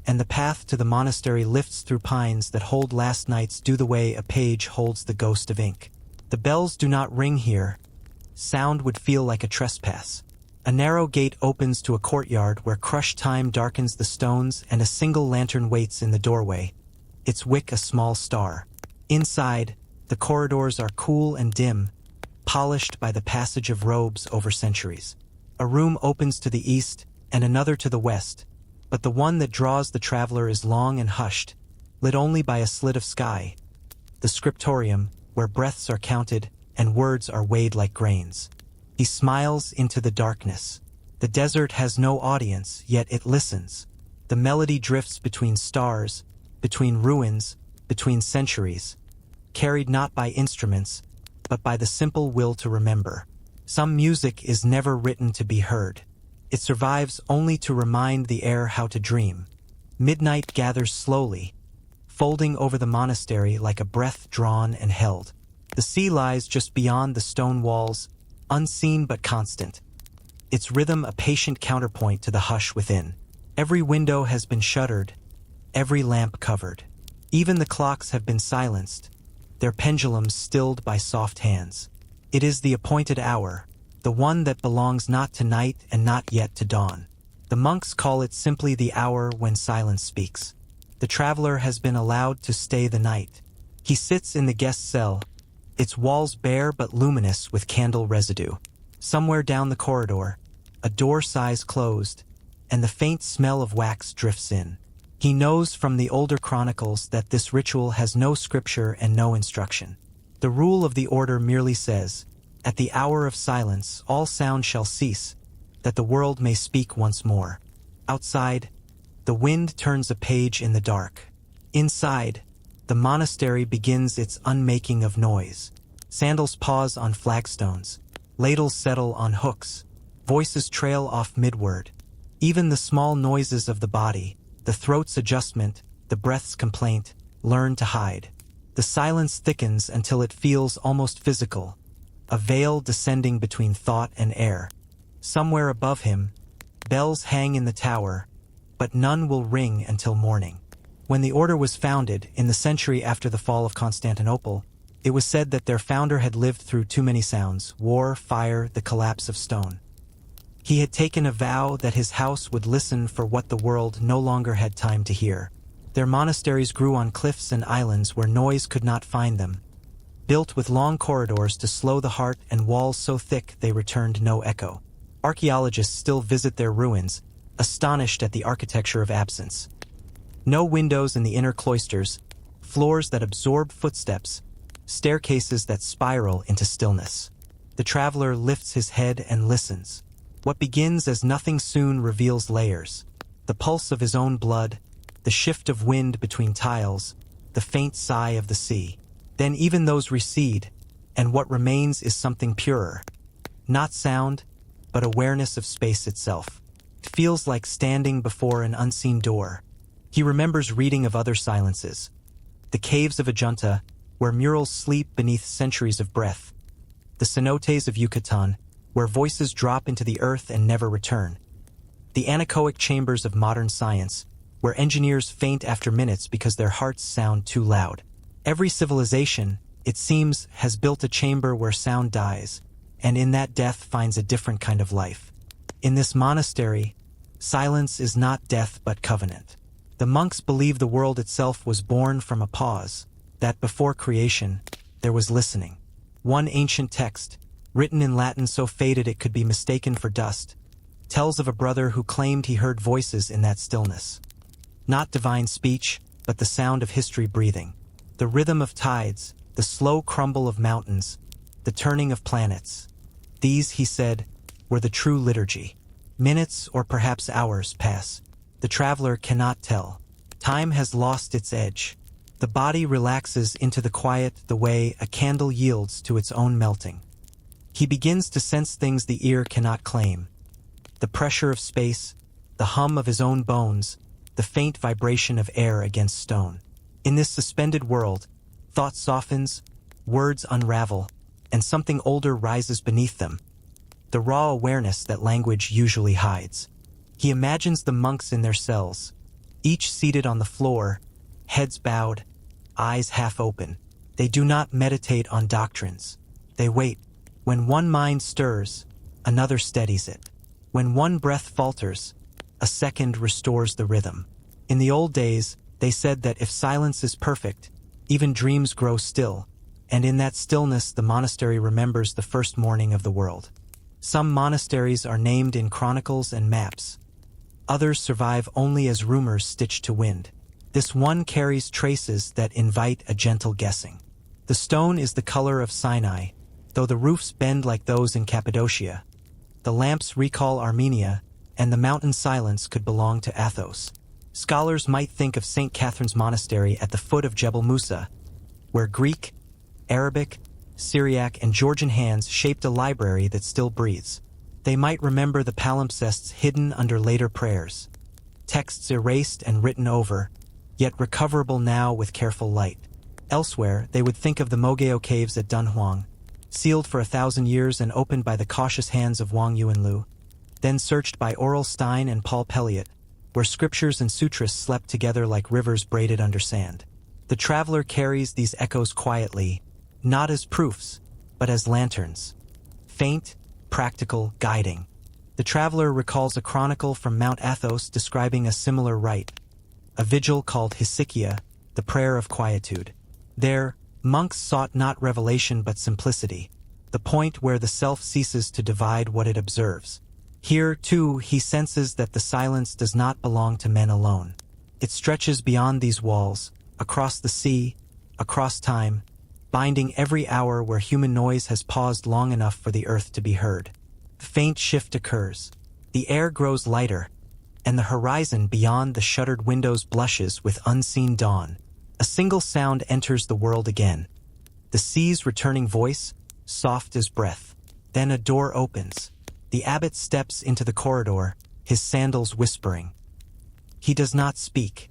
and the path to the monastery lifts through pines that hold last night's dew the way a page holds the ghost of ink. The bells do not ring here. Sound would feel like a trespass. A narrow gate opens to a courtyard where crushed time darkens the stones and a single lantern waits in the doorway, its wick a small star. Inside, the corridors are cool and dim, polished by the passage of robes over centuries. A room opens to the east and another to the west, but the one that draws the traveler is long and hushed, lit only by a slit of sky. The scriptorium, where breaths are counted and words are weighed like grains. He smiles into the darkness. The desert has no audience, yet it listens. The melody drifts between stars, between ruins, between centuries, carried not by instruments, but by the simple will to remember. Some music is never written to be heard. It survives only to remind the air how to dream. Midnight gathers slowly, folding over the monastery like a breath drawn and held. The sea lies just beyond the stone walls, unseen but constant, its rhythm a patient counterpoint to the hush within. Every window has been shuttered, every lamp covered. Even the clocks have been silenced, their pendulums stilled by soft hands. It is the appointed hour, the one that belongs not to night and not yet to dawn. The monks call it simply the hour when silence speaks. The traveler has been allowed to stay the night. He sits in the guest cell, its walls bare but luminous with candle residue. Somewhere down the corridor, a door sighs closed, and the faint smell of wax drifts in. He knows from the older chronicles that this ritual has no scripture and no instruction. The rule of the order merely says, "At the hour of silence all sound shall cease, that the world may speak once more." Outside, the wind turns a page in the dark. Inside, the monastery begins its unmaking of noise. Sandals pause on flagstones, ladles settle on hooks, voices trail off midword. Even the small noises of the body, the throat's adjustment, the breath's complaint, learn to hide. The silence thickens until it feels almost physical, a veil descending between thought and air. Somewhere above him, bells hang in the tower, but none will ring until morning. When the order was founded, in the century after the fall of Constantinople, it was said that their founder had lived through too many sounds: war, fire, the collapse of stone. He had taken a vow that his house would listen for what the world no longer had time to hear. Their monasteries grew on cliffs and islands where noise could not find them, built with long corridors to slow the heart and walls so thick they returned no echo. Archaeologists still visit their ruins, astonished at the architecture of absence. No windows in the inner cloisters, floors that absorb footsteps, staircases that spiral into stillness. The traveler lifts his head and listens. What begins as nothing soon reveals layers. the pulse of his own blood, the shift of wind between tiles, the faint sigh of the sea. Then even those recede, and what remains is something purer. Not sound, but awareness of space itself. It feels like standing before an unseen door. He remembers reading of other silences. The caves of Ajunta, where murals sleep beneath centuries of breath. The cenotes of Yucatan, where voices drop into the earth and never return. The anechoic chambers of modern science, where engineers faint after minutes because their hearts sound too loud. Every civilization, it seems, has built a chamber where sound dies, and in that death finds a different kind of life. In this monastery, silence is not death but covenant. The monks believe the world itself was born from a pause, that before creation, there was listening. One ancient text, written in Latin so faded it could be mistaken for dust, tells of a brother who claimed he heard voices in that stillness. Not divine speech, but the sound of history breathing. The rhythm of tides, the slow crumble of mountains, the turning of planets. These, he said, were the true liturgy. Minutes or perhaps hours pass. The traveler cannot tell. Time has lost its edge. The body relaxes into the quiet the way a candle yields to its own melting. He begins to sense things the ear cannot claim. The pressure of space, the hum of his own bones, the faint vibration of air against stone. In this suspended world, thought softens, words unravel, and something older rises beneath them. The raw awareness that language usually hides. He imagines the monks in their cells, each seated on the floor, heads bowed, eyes half open. They do not meditate on doctrines. They wait. When one mind stirs, another steadies it. When one breath falters, a second restores the rhythm. In the old days, they said that if silence is perfect, even dreams grow still, and in that stillness the monastery remembers the first morning of the world. Some monasteries are named in chronicles and maps. Others survive only as rumors stitched to wind. This one carries traces that invite a gentle guessing. The stone is the color of Sinai, though the roofs bend like those in Cappadocia. The lamps recall Armenia, and the mountain silence could belong to Athos. Scholars might think of St. Catherine's Monastery at the foot of Jebel Musa, where Greek, Arabic, Syriac, and Georgian hands shaped a library that still breathes. They might remember the palimpsests hidden under later prayers, texts erased and written over, yet recoverable now with careful light. Elsewhere, they would think of the Mogeo caves at Dunhuang, sealed for 1,000 years and opened by the cautious hands of Wang Yuanlu, then searched by Aurel Stein and Paul Pelliot, where scriptures and sutras slept together like rivers braided under sand. The traveler carries these echoes quietly, not as proofs, but as lanterns. Faint, practical, guiding. The traveler recalls a chronicle from Mount Athos describing a similar rite, a vigil called Hesychia, the prayer of quietude. There, monks sought not revelation but simplicity, the point where the self ceases to divide what it observes. Here, too, he senses that the silence does not belong to men alone. It stretches beyond these walls, across the sea, across time, binding every hour where human noise has paused long enough for the earth to be heard. A faint shift occurs. The air grows lighter, and the horizon beyond the shuttered windows blushes with unseen dawn. A single sound enters the world again. The sea's returning voice, soft as breath. Then a door opens. The abbot steps into the corridor, his sandals whispering. He does not speak.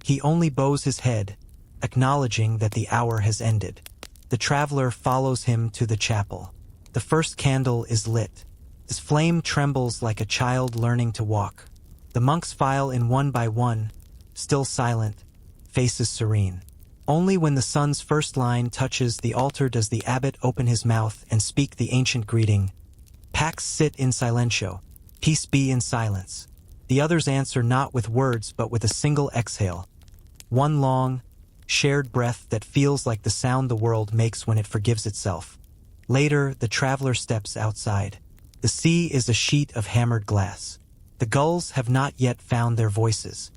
He only bows his head, acknowledging that the hour has ended. The traveler follows him to the chapel. The first candle is lit. His flame trembles like a child learning to walk. The monks file in one by one, still silent, faces serene. Only when the sun's first line touches the altar does the abbot open his mouth and speak the ancient greeting. Pax sit in silentio, peace be in silence. The others answer not with words but with a single exhale. One long, shared breath that feels like the sound the world makes when it forgives itself. Later, the traveler steps outside. The sea is a sheet of hammered glass. The gulls have not yet found their voices.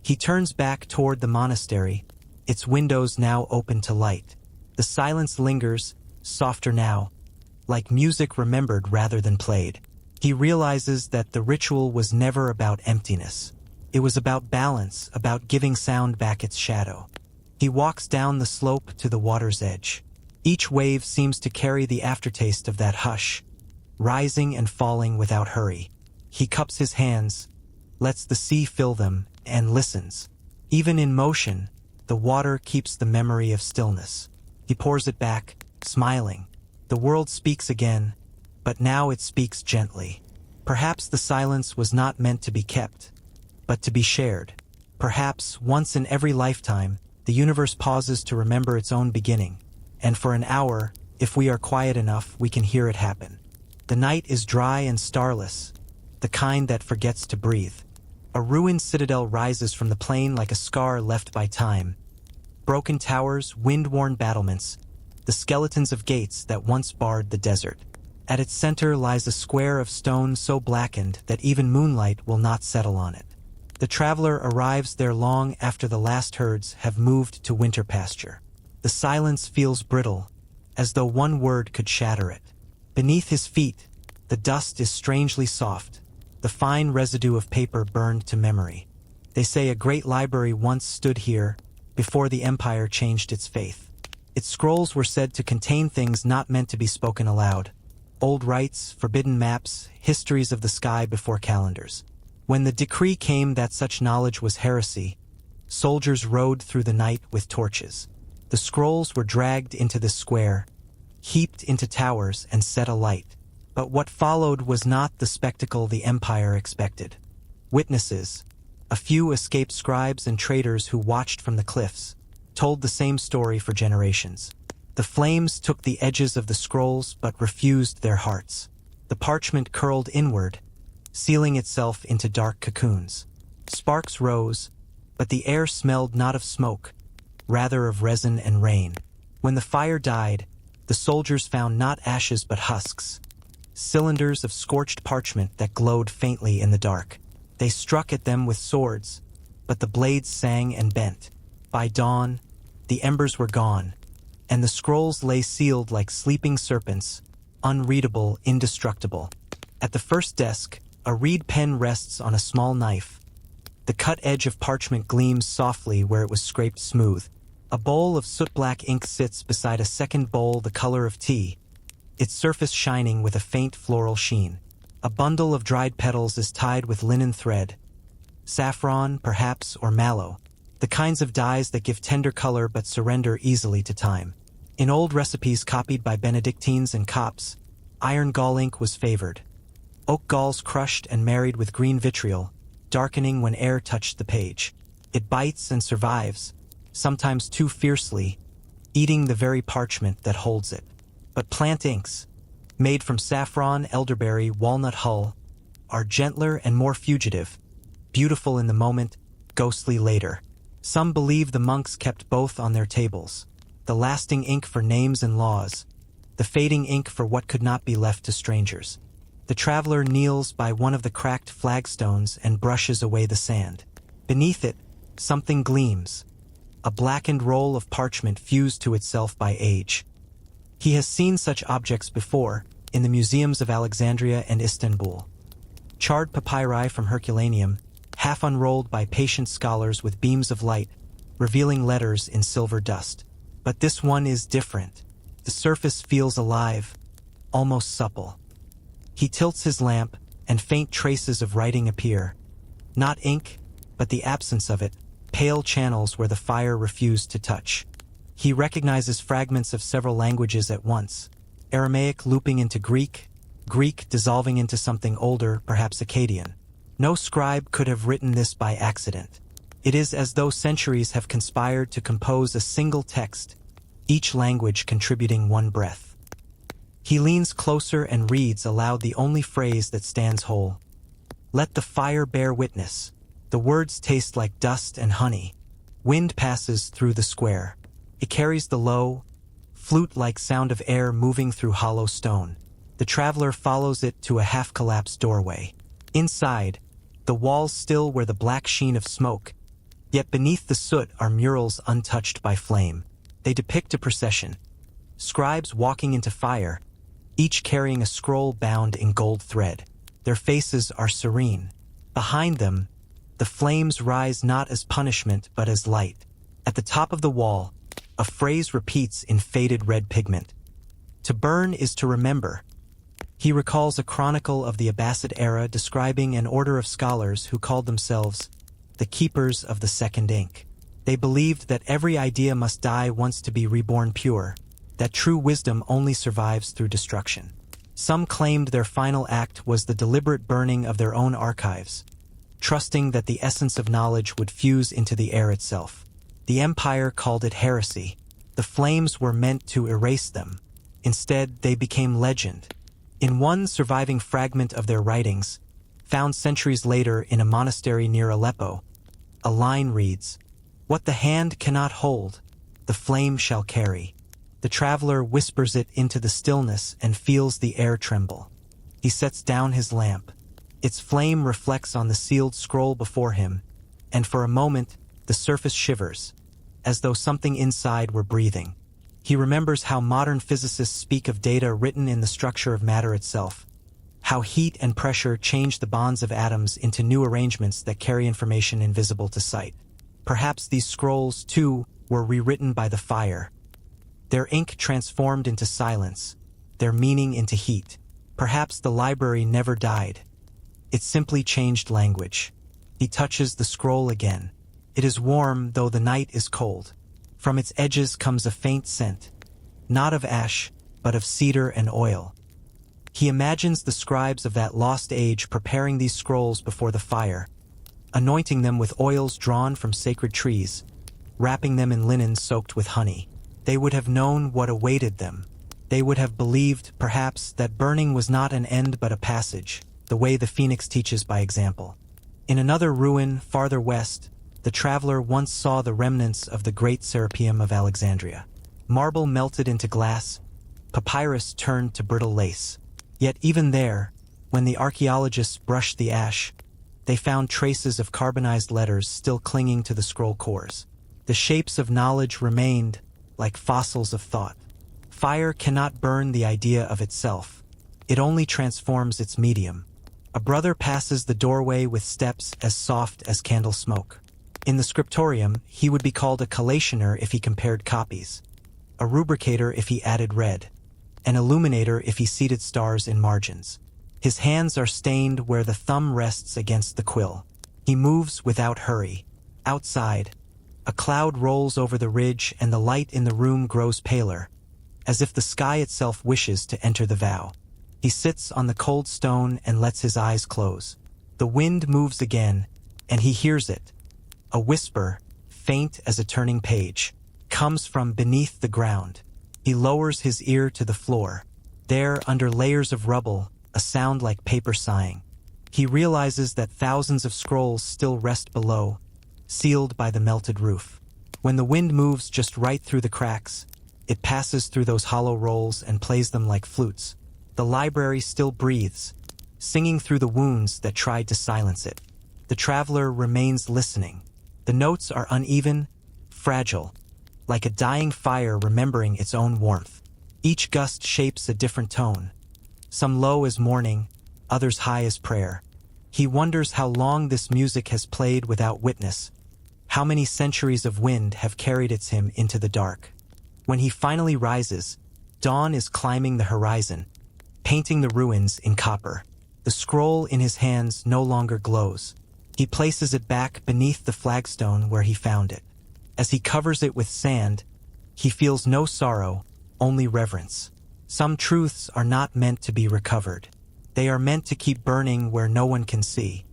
He turns back toward the monastery, its windows now open to light. The silence lingers, softer now, like music remembered rather than played. He realizes that the ritual was never about emptiness. It was about balance, about giving sound back its shadow. He walks down the slope to the water's edge. Each wave seems to carry the aftertaste of that hush, rising and falling without hurry. He cups his hands, lets the sea fill them, and listens. Even in motion, the water keeps the memory of stillness. He pours it back, smiling. The world speaks again, but now it speaks gently. Perhaps the silence was not meant to be kept, but to be shared. Perhaps, once in every lifetime, the universe pauses to remember its own beginning, and for an hour, if we are quiet enough, we can hear it happen. The night is dry and starless, the kind that forgets to breathe. A ruined citadel rises from the plain like a scar left by time. Broken towers, wind-worn battlements, the skeletons of gates that once barred the desert. At its center lies a square of stone so blackened that even moonlight will not settle on it. The traveler arrives there long after the last herds have moved to winter pasture. The silence feels brittle, as though one word could shatter it. Beneath his feet, the dust is strangely soft, the fine residue of paper burned to memory. They say a great library once stood here, before the empire changed its faith. Its scrolls were said to contain things not meant to be spoken aloud. Old rites, forbidden maps, histories of the sky before calendars. When the decree came that such knowledge was heresy, soldiers rode through the night with torches. The scrolls were dragged into the square, heaped into towers, and set alight. But what followed was not the spectacle the empire expected. Witnesses, a few escaped scribes and traders who watched from the cliffs, told the same story for generations. The flames took the edges of the scrolls but refused their hearts. The parchment curled inward, sealing itself into dark cocoons. Sparks rose, but the air smelled not of smoke, rather of resin and rain. When the fire died, the soldiers found not ashes but husks, cylinders of scorched parchment that glowed faintly in the dark. They struck at them with swords, but the blades sang and bent. By dawn, the embers were gone, and the scrolls lay sealed like sleeping serpents, unreadable, indestructible. At the first desk, a reed pen rests on a small knife. The cut edge of parchment gleams softly where it was scraped smooth. A bowl of soot-black ink sits beside a second bowl the color of tea, its surface shining with a faint floral sheen. A bundle of dried petals is tied with linen thread. Saffron, perhaps, or mallow, the kinds of dyes that give tender color but surrender easily to time. In old recipes copied by Benedictines and Copts, iron gall ink was favored. Oak galls crushed and married with green vitriol, darkening when air touched the page. It bites and survives, sometimes too fiercely, eating the very parchment that holds it. But plant inks, made from saffron, elderberry, walnut hull, are gentler and more fugitive, beautiful in the moment, ghostly later. Some believe the monks kept both on their tables. The lasting ink for names and laws, the fading ink for what could not be left to strangers. The traveler kneels by one of the cracked flagstones and brushes away the sand. Beneath it, something gleams, a blackened roll of parchment fused to itself by age. He has seen such objects before, in the museums of Alexandria and Istanbul. Charred papyri from Herculaneum, half unrolled by patient scholars with beams of light, revealing letters in silver dust. But this one is different. The surface feels alive, almost supple. He tilts his lamp, and faint traces of writing appear. Not ink, but the absence of it, pale channels where the fire refused to touch. He recognizes fragments of several languages at once, Aramaic looping into Greek, Greek dissolving into something older, perhaps Akkadian. No scribe could have written this by accident. It is as though centuries have conspired to compose a single text, each language contributing one breath. He leans closer and reads aloud the only phrase that stands whole. Let the fire bear witness. The words taste like dust and honey. Wind passes through the square. It carries the low, flute-like sound of air moving through hollow stone. The traveler follows it to a half-collapsed doorway. Inside, the walls still wear the black sheen of smoke, yet beneath the soot are murals untouched by flame. They depict a procession, scribes walking into fire, each carrying a scroll bound in gold thread. Their faces are serene. Behind them, The flames rise not as punishment but as light. At the top of the wall, a phrase repeats in faded red pigment. To burn is to remember. He recalls a chronicle of the Abbasid era describing an order of scholars who called themselves the keepers of the second ink. They believed that every idea must die once to be reborn pure, that true wisdom only survives through destruction. Some claimed their final act was the deliberate burning of their own archives, trusting that the essence of knowledge would fuse into the air itself. The empire called it heresy. The flames were meant to erase them. Instead, they became legend. In one surviving fragment of their writings, found centuries later in a monastery near Aleppo, a line reads, "What the hand cannot hold, the flame shall carry." The traveler whispers it into the stillness and feels the air tremble. He sets down his lamp. Its flame reflects on the sealed scroll before him, and for a moment, the surface shivers, as though something inside were breathing. He remembers how modern physicists speak of data written in the structure of matter itself, how heat and pressure change the bonds of atoms into new arrangements that carry information invisible to sight. Perhaps these scrolls, too, were rewritten by the fire. Their ink transformed into silence, their meaning into heat. Perhaps the library never died. It simply changed language. He touches the scroll again. It is warm, though the night is cold. From its edges comes a faint scent, not of ash, but of cedar and oil. He imagines the scribes of that lost age preparing these scrolls before the fire, anointing them with oils drawn from sacred trees, wrapping them in linen soaked with honey. They would have known what awaited them. They would have believed, perhaps, that burning was not an end but a passage, the way the phoenix teaches by example. In another ruin, farther west, the traveler once saw the remnants of the great Serapeum of Alexandria. Marble melted into glass, papyrus turned to brittle lace. Yet even there, when the archaeologists brushed the ash, they found traces of carbonized letters still clinging to the scroll cores. The shapes of knowledge remained, like fossils of thought. Fire cannot burn the idea of itself. It only transforms its medium. A brother passes the doorway with steps as soft as candle smoke. In the scriptorium, he would be called a collationer if he compared copies, a rubricator if he added red, an illuminator if he seated stars in margins. His hands are stained where the thumb rests against the quill. He moves without hurry. Outside, a cloud rolls over the ridge and the light in the room grows paler, as if the sky itself wishes to enter the vow. He sits on the cold stone and lets his eyes close. The wind moves again, and he hears it. A whisper, faint as a turning page, comes from beneath the ground. He lowers his ear to the floor. There, under layers of rubble, a sound like paper sighing. He realizes that thousands of scrolls still rest below, sealed by the melted roof. When the wind moves just right through the cracks, it passes through those hollow rolls and plays them like flutes. The library still breathes, singing through the wounds that tried to silence it. The traveler remains listening. The notes are uneven, fragile, like a dying fire remembering its own warmth. Each gust shapes a different tone, some low as mourning, others high as prayer. He wonders how long this music has played without witness, how many centuries of wind have carried him into the dark. When he finally rises, dawn is climbing the horizon, painting the ruins in copper. The scroll in his hands no longer glows. He places it back beneath the flagstone where he found it. As he covers it with sand, he feels no sorrow, only reverence. Some truths are not meant to be recovered. They are meant to keep burning where no one can see.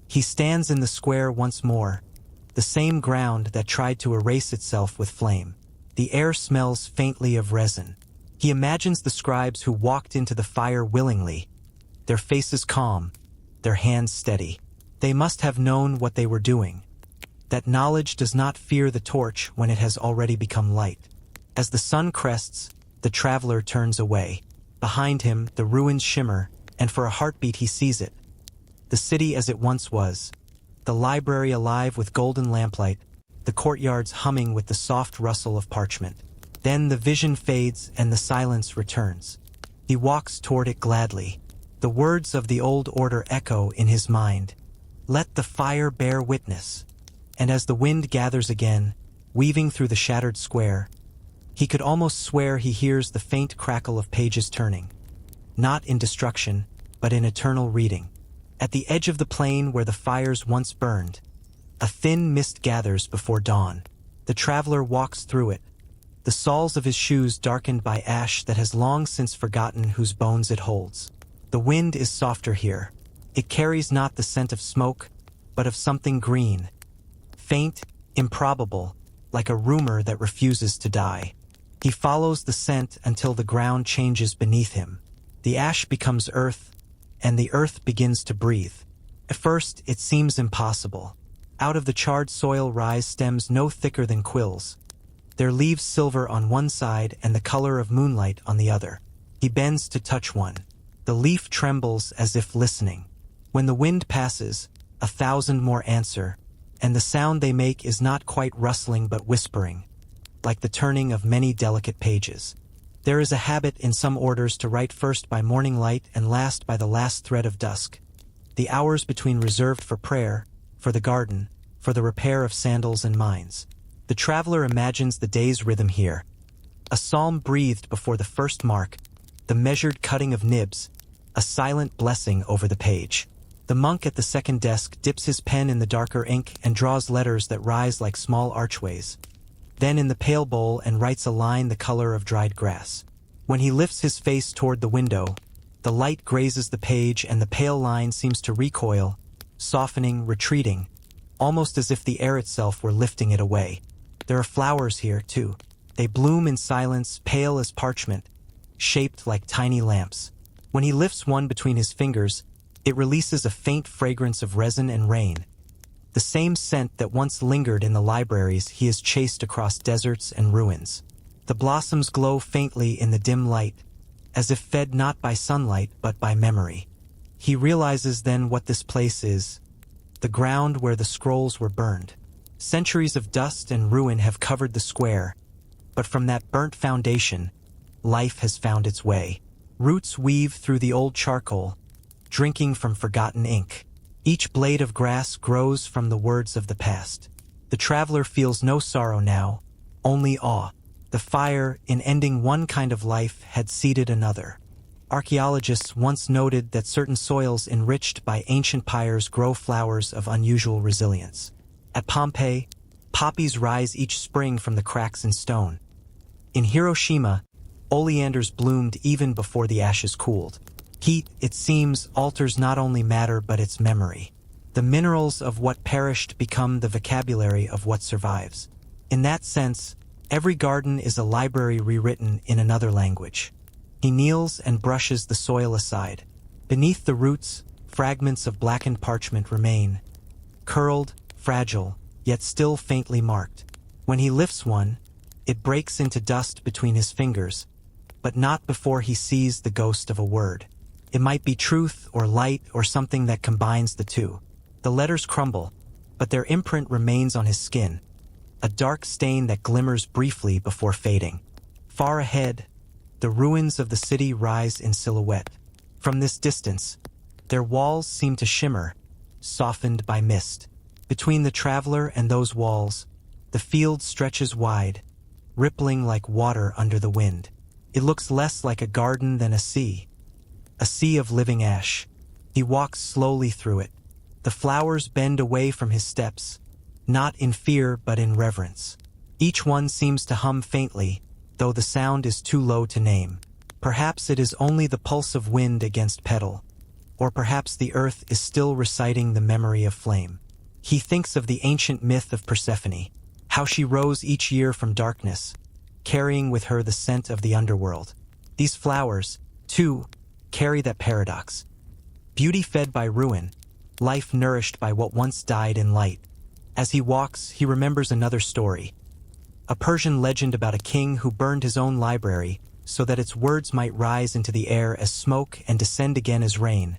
He stands in the square once more, the same ground that tried to erase itself with flame. The air smells faintly of resin. He imagines the scribes who walked into the fire willingly, their faces calm, their hands steady. They must have known what they were doing, that knowledge does not fear the torch when it has already become light. As the sun crests, the traveler turns away. Behind him, the ruins shimmer, and for a heartbeat he sees it. The city as it once was, the library alive with golden lamplight, the courtyards humming with the soft rustle of parchment. Then the vision fades and the silence returns. He walks toward it gladly. The words of the old order echo in his mind. Let the fire bear witness. And as the wind gathers again, weaving through the shattered square, he could almost swear he hears the faint crackle of pages turning, not in destruction, but in eternal reading. At the edge of the plain where the fires once burned, a thin mist gathers before dawn. The traveler walks through it, the soles of his shoes darkened by ash that has long since forgotten whose bones it holds. The wind is softer here. It carries not the scent of smoke, but of something green, faint, improbable, like a rumor that refuses to die. He follows the scent until the ground changes beneath him. The ash becomes earth, and the earth begins to breathe. At first, it seems impossible. Out of the charred soil rise stems no thicker than quills, their leaves silver on one side and the color of moonlight on the other. He bends to touch one. The leaf trembles as if listening. When the wind passes, 1,000 more answer, and the sound they make is not quite rustling but whispering, like the turning of many delicate pages. There is a habit in some orders to write first by morning light and last by the last thread of dusk. The hours between reserved for prayer, for the garden, for the repair of sandals and mines. The traveler imagines the day's rhythm here. A psalm breathed before the first mark, the measured cutting of nibs, a silent blessing over the page. The monk at the second desk dips his pen in the darker ink and draws letters that rise like small archways. Then in the pale bowl and writes a line the color of dried grass. When he lifts his face toward the window, the light grazes the page and the pale line seems to recoil, softening, retreating, almost as if the air itself were lifting it away. There are flowers here, too. They bloom in silence, pale as parchment, shaped like tiny lamps. When he lifts one between his fingers, it releases a faint fragrance of resin and rain. The same scent that once lingered in the libraries he has chased across deserts and ruins. The blossoms glow faintly in the dim light, as if fed not by sunlight but by memory. He realizes then what this place is, the ground where the scrolls were burned. Centuries of dust and ruin have covered the square, but from that burnt foundation, life has found its way. Roots weave through the old charcoal, drinking from forgotten ink. Each blade of grass grows from the words of the past. The traveler feels no sorrow now, only awe. The fire, in ending one kind of life, had seeded another. Archaeologists once noted that certain soils enriched by ancient pyres grow flowers of unusual resilience. At Pompeii, poppies rise each spring from the cracks in stone. In Hiroshima, oleanders bloomed even before the ashes cooled. Heat, it seems, alters not only matter but its memory. The minerals of what perished become the vocabulary of what survives. In that sense, every garden is a library rewritten in another language. He kneels and brushes the soil aside. Beneath the roots, fragments of blackened parchment remain, curled, fragile, yet still faintly marked. When he lifts one, it breaks into dust between his fingers, but not before he sees the ghost of a word. It might be truth or light or something that combines the two. The letters crumble, but their imprint remains on his skin, a dark stain that glimmers briefly before fading. Far ahead, the ruins of the city rise in silhouette. From this distance, their walls seem to shimmer, softened by mist. Between the traveler and those walls, the field stretches wide, rippling like water under the wind. It looks less like a garden than a sea of living ash. He walks slowly through it. The flowers bend away from his steps, not in fear but in reverence. Each one seems to hum faintly, though the sound is too low to name. Perhaps it is only the pulse of wind against petal, or perhaps the earth is still reciting the memory of flame. He thinks of the ancient myth of Persephone, how she rose each year from darkness, carrying with her the scent of the underworld. These flowers, too, carry that paradox. Beauty fed by ruin, life nourished by what once died in light. As he walks, he remembers another story, a Persian legend about a king who burned his own library so that its words might rise into the air as smoke and descend again as rain,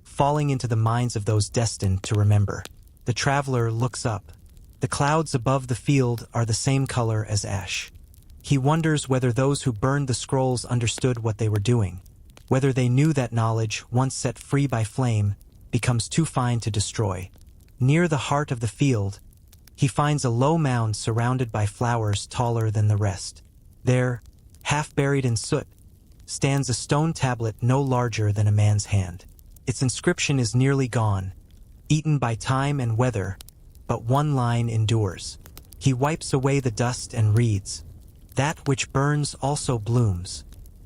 falling into the minds of those destined to remember. The traveler looks up. The clouds above the field are the same color as ash. He wonders whether those who burned the scrolls understood what they were doing, whether they knew that knowledge, once set free by flame, becomes too fine to destroy. Near the heart of the field, he finds a low mound surrounded by flowers taller than the rest. There, half buried in soot, stands a stone tablet no larger than a man's hand. Its inscription is nearly gone, eaten by time and weather, but one line endures. He wipes away the dust and reads, "That which burns also blooms."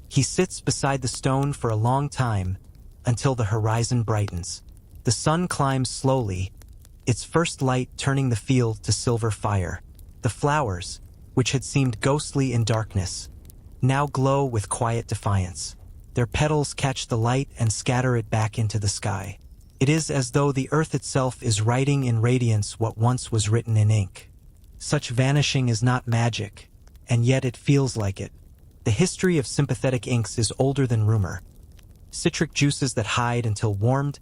He sits beside the stone for a long time, until the horizon brightens. The sun climbs slowly, its first light turning the field to silver fire. The flowers, which had seemed ghostly in darkness, now glow with quiet defiance. Their petals catch the light and scatter it back into the sky. It is as though the earth itself is writing in radiance what once was written in ink. Such vanishing is not magic, and yet it feels like it. The history of sympathetic inks is older than rumor. Citric juices that hide until warmed,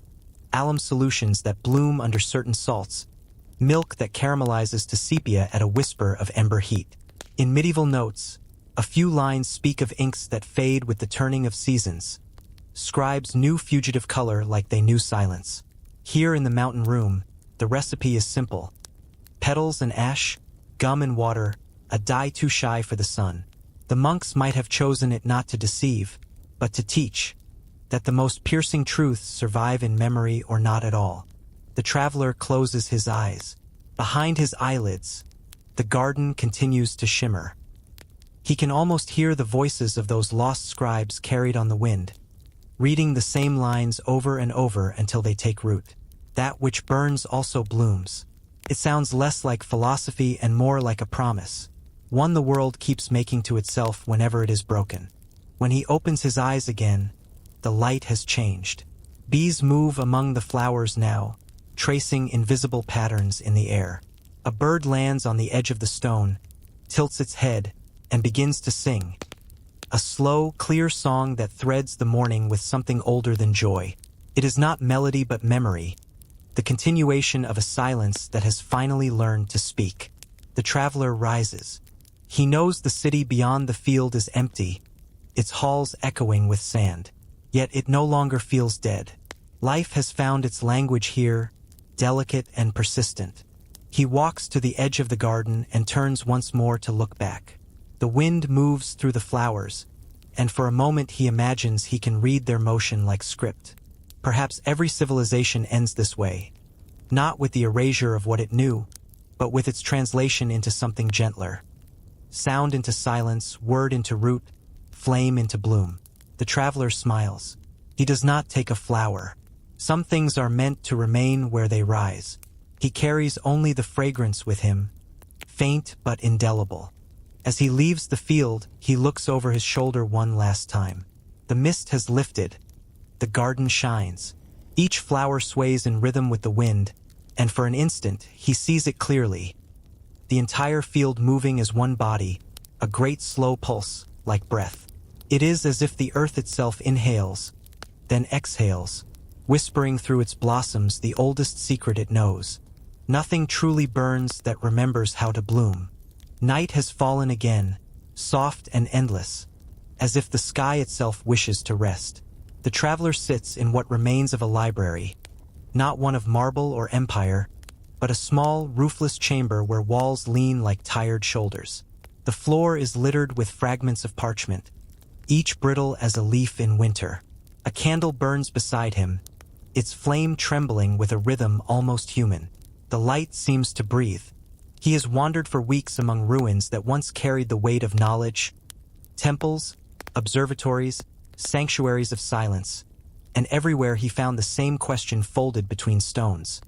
alum solutions that bloom under certain salts, milk that caramelizes to sepia at a whisper of ember heat. In medieval notes, a few lines speak of inks that fade with the turning of seasons. Scribes knew fugitive color like they knew silence. Here in the mountain room, the recipe is simple. Petals and ash, gum and water, a dye too shy for the sun. The monks might have chosen it not to deceive, but to teach, that the most piercing truths survive in memory or not at all. The traveler closes his eyes. Behind his eyelids, the garden continues to shimmer. He can almost hear the voices of those lost scribes carried on the wind, reading the same lines over and over until they take root. That which burns also blooms. It sounds less like philosophy and more like a promise, one the world keeps making to itself whenever it is broken. When he opens his eyes again, the light has changed. Bees move among the flowers now, tracing invisible patterns in the air. A bird lands on the edge of the stone, tilts its head, and begins to sing. A slow, clear song that threads the morning with something older than joy. It is not melody but memory, the continuation of a silence that has finally learned to speak. The traveler rises. He knows the city beyond the field is empty, its halls echoing with sand. Yet it no longer feels dead. Life has found its language here, delicate and persistent. He walks to the edge of the garden and turns once more to look back. The wind moves through the flowers, and for a moment he imagines he can read their motion like script. Perhaps every civilization ends this way, not with the erasure of what it knew, but with its translation into something gentler. Sound into silence, word into root, flame into bloom. The traveler smiles. He does not take a flower. Some things are meant to remain where they rise. He carries only the fragrance with him, faint but indelible. As he leaves the field, he looks over his shoulder one last time. The mist has lifted. The garden shines. Each flower sways in rhythm with the wind, and for an instant, he sees it clearly. The entire field moving as one body, a great slow pulse, like breath. It is as if the earth itself inhales, then exhales, whispering through its blossoms the oldest secret it knows. Nothing truly burns that remembers how to bloom. Night has fallen again, soft and endless, as if the sky itself wishes to rest. The traveler sits in what remains of a library, not one of marble or empire, but a small, roofless chamber where walls lean like tired shoulders. The floor is littered with fragments of parchment, each brittle as a leaf in winter. A candle burns beside him, its flame trembling with a rhythm almost human. The light seems to breathe. He has wandered for weeks among ruins that once carried the weight of knowledge, temples, observatories, sanctuaries of silence, and everywhere he found the same question folded between stones.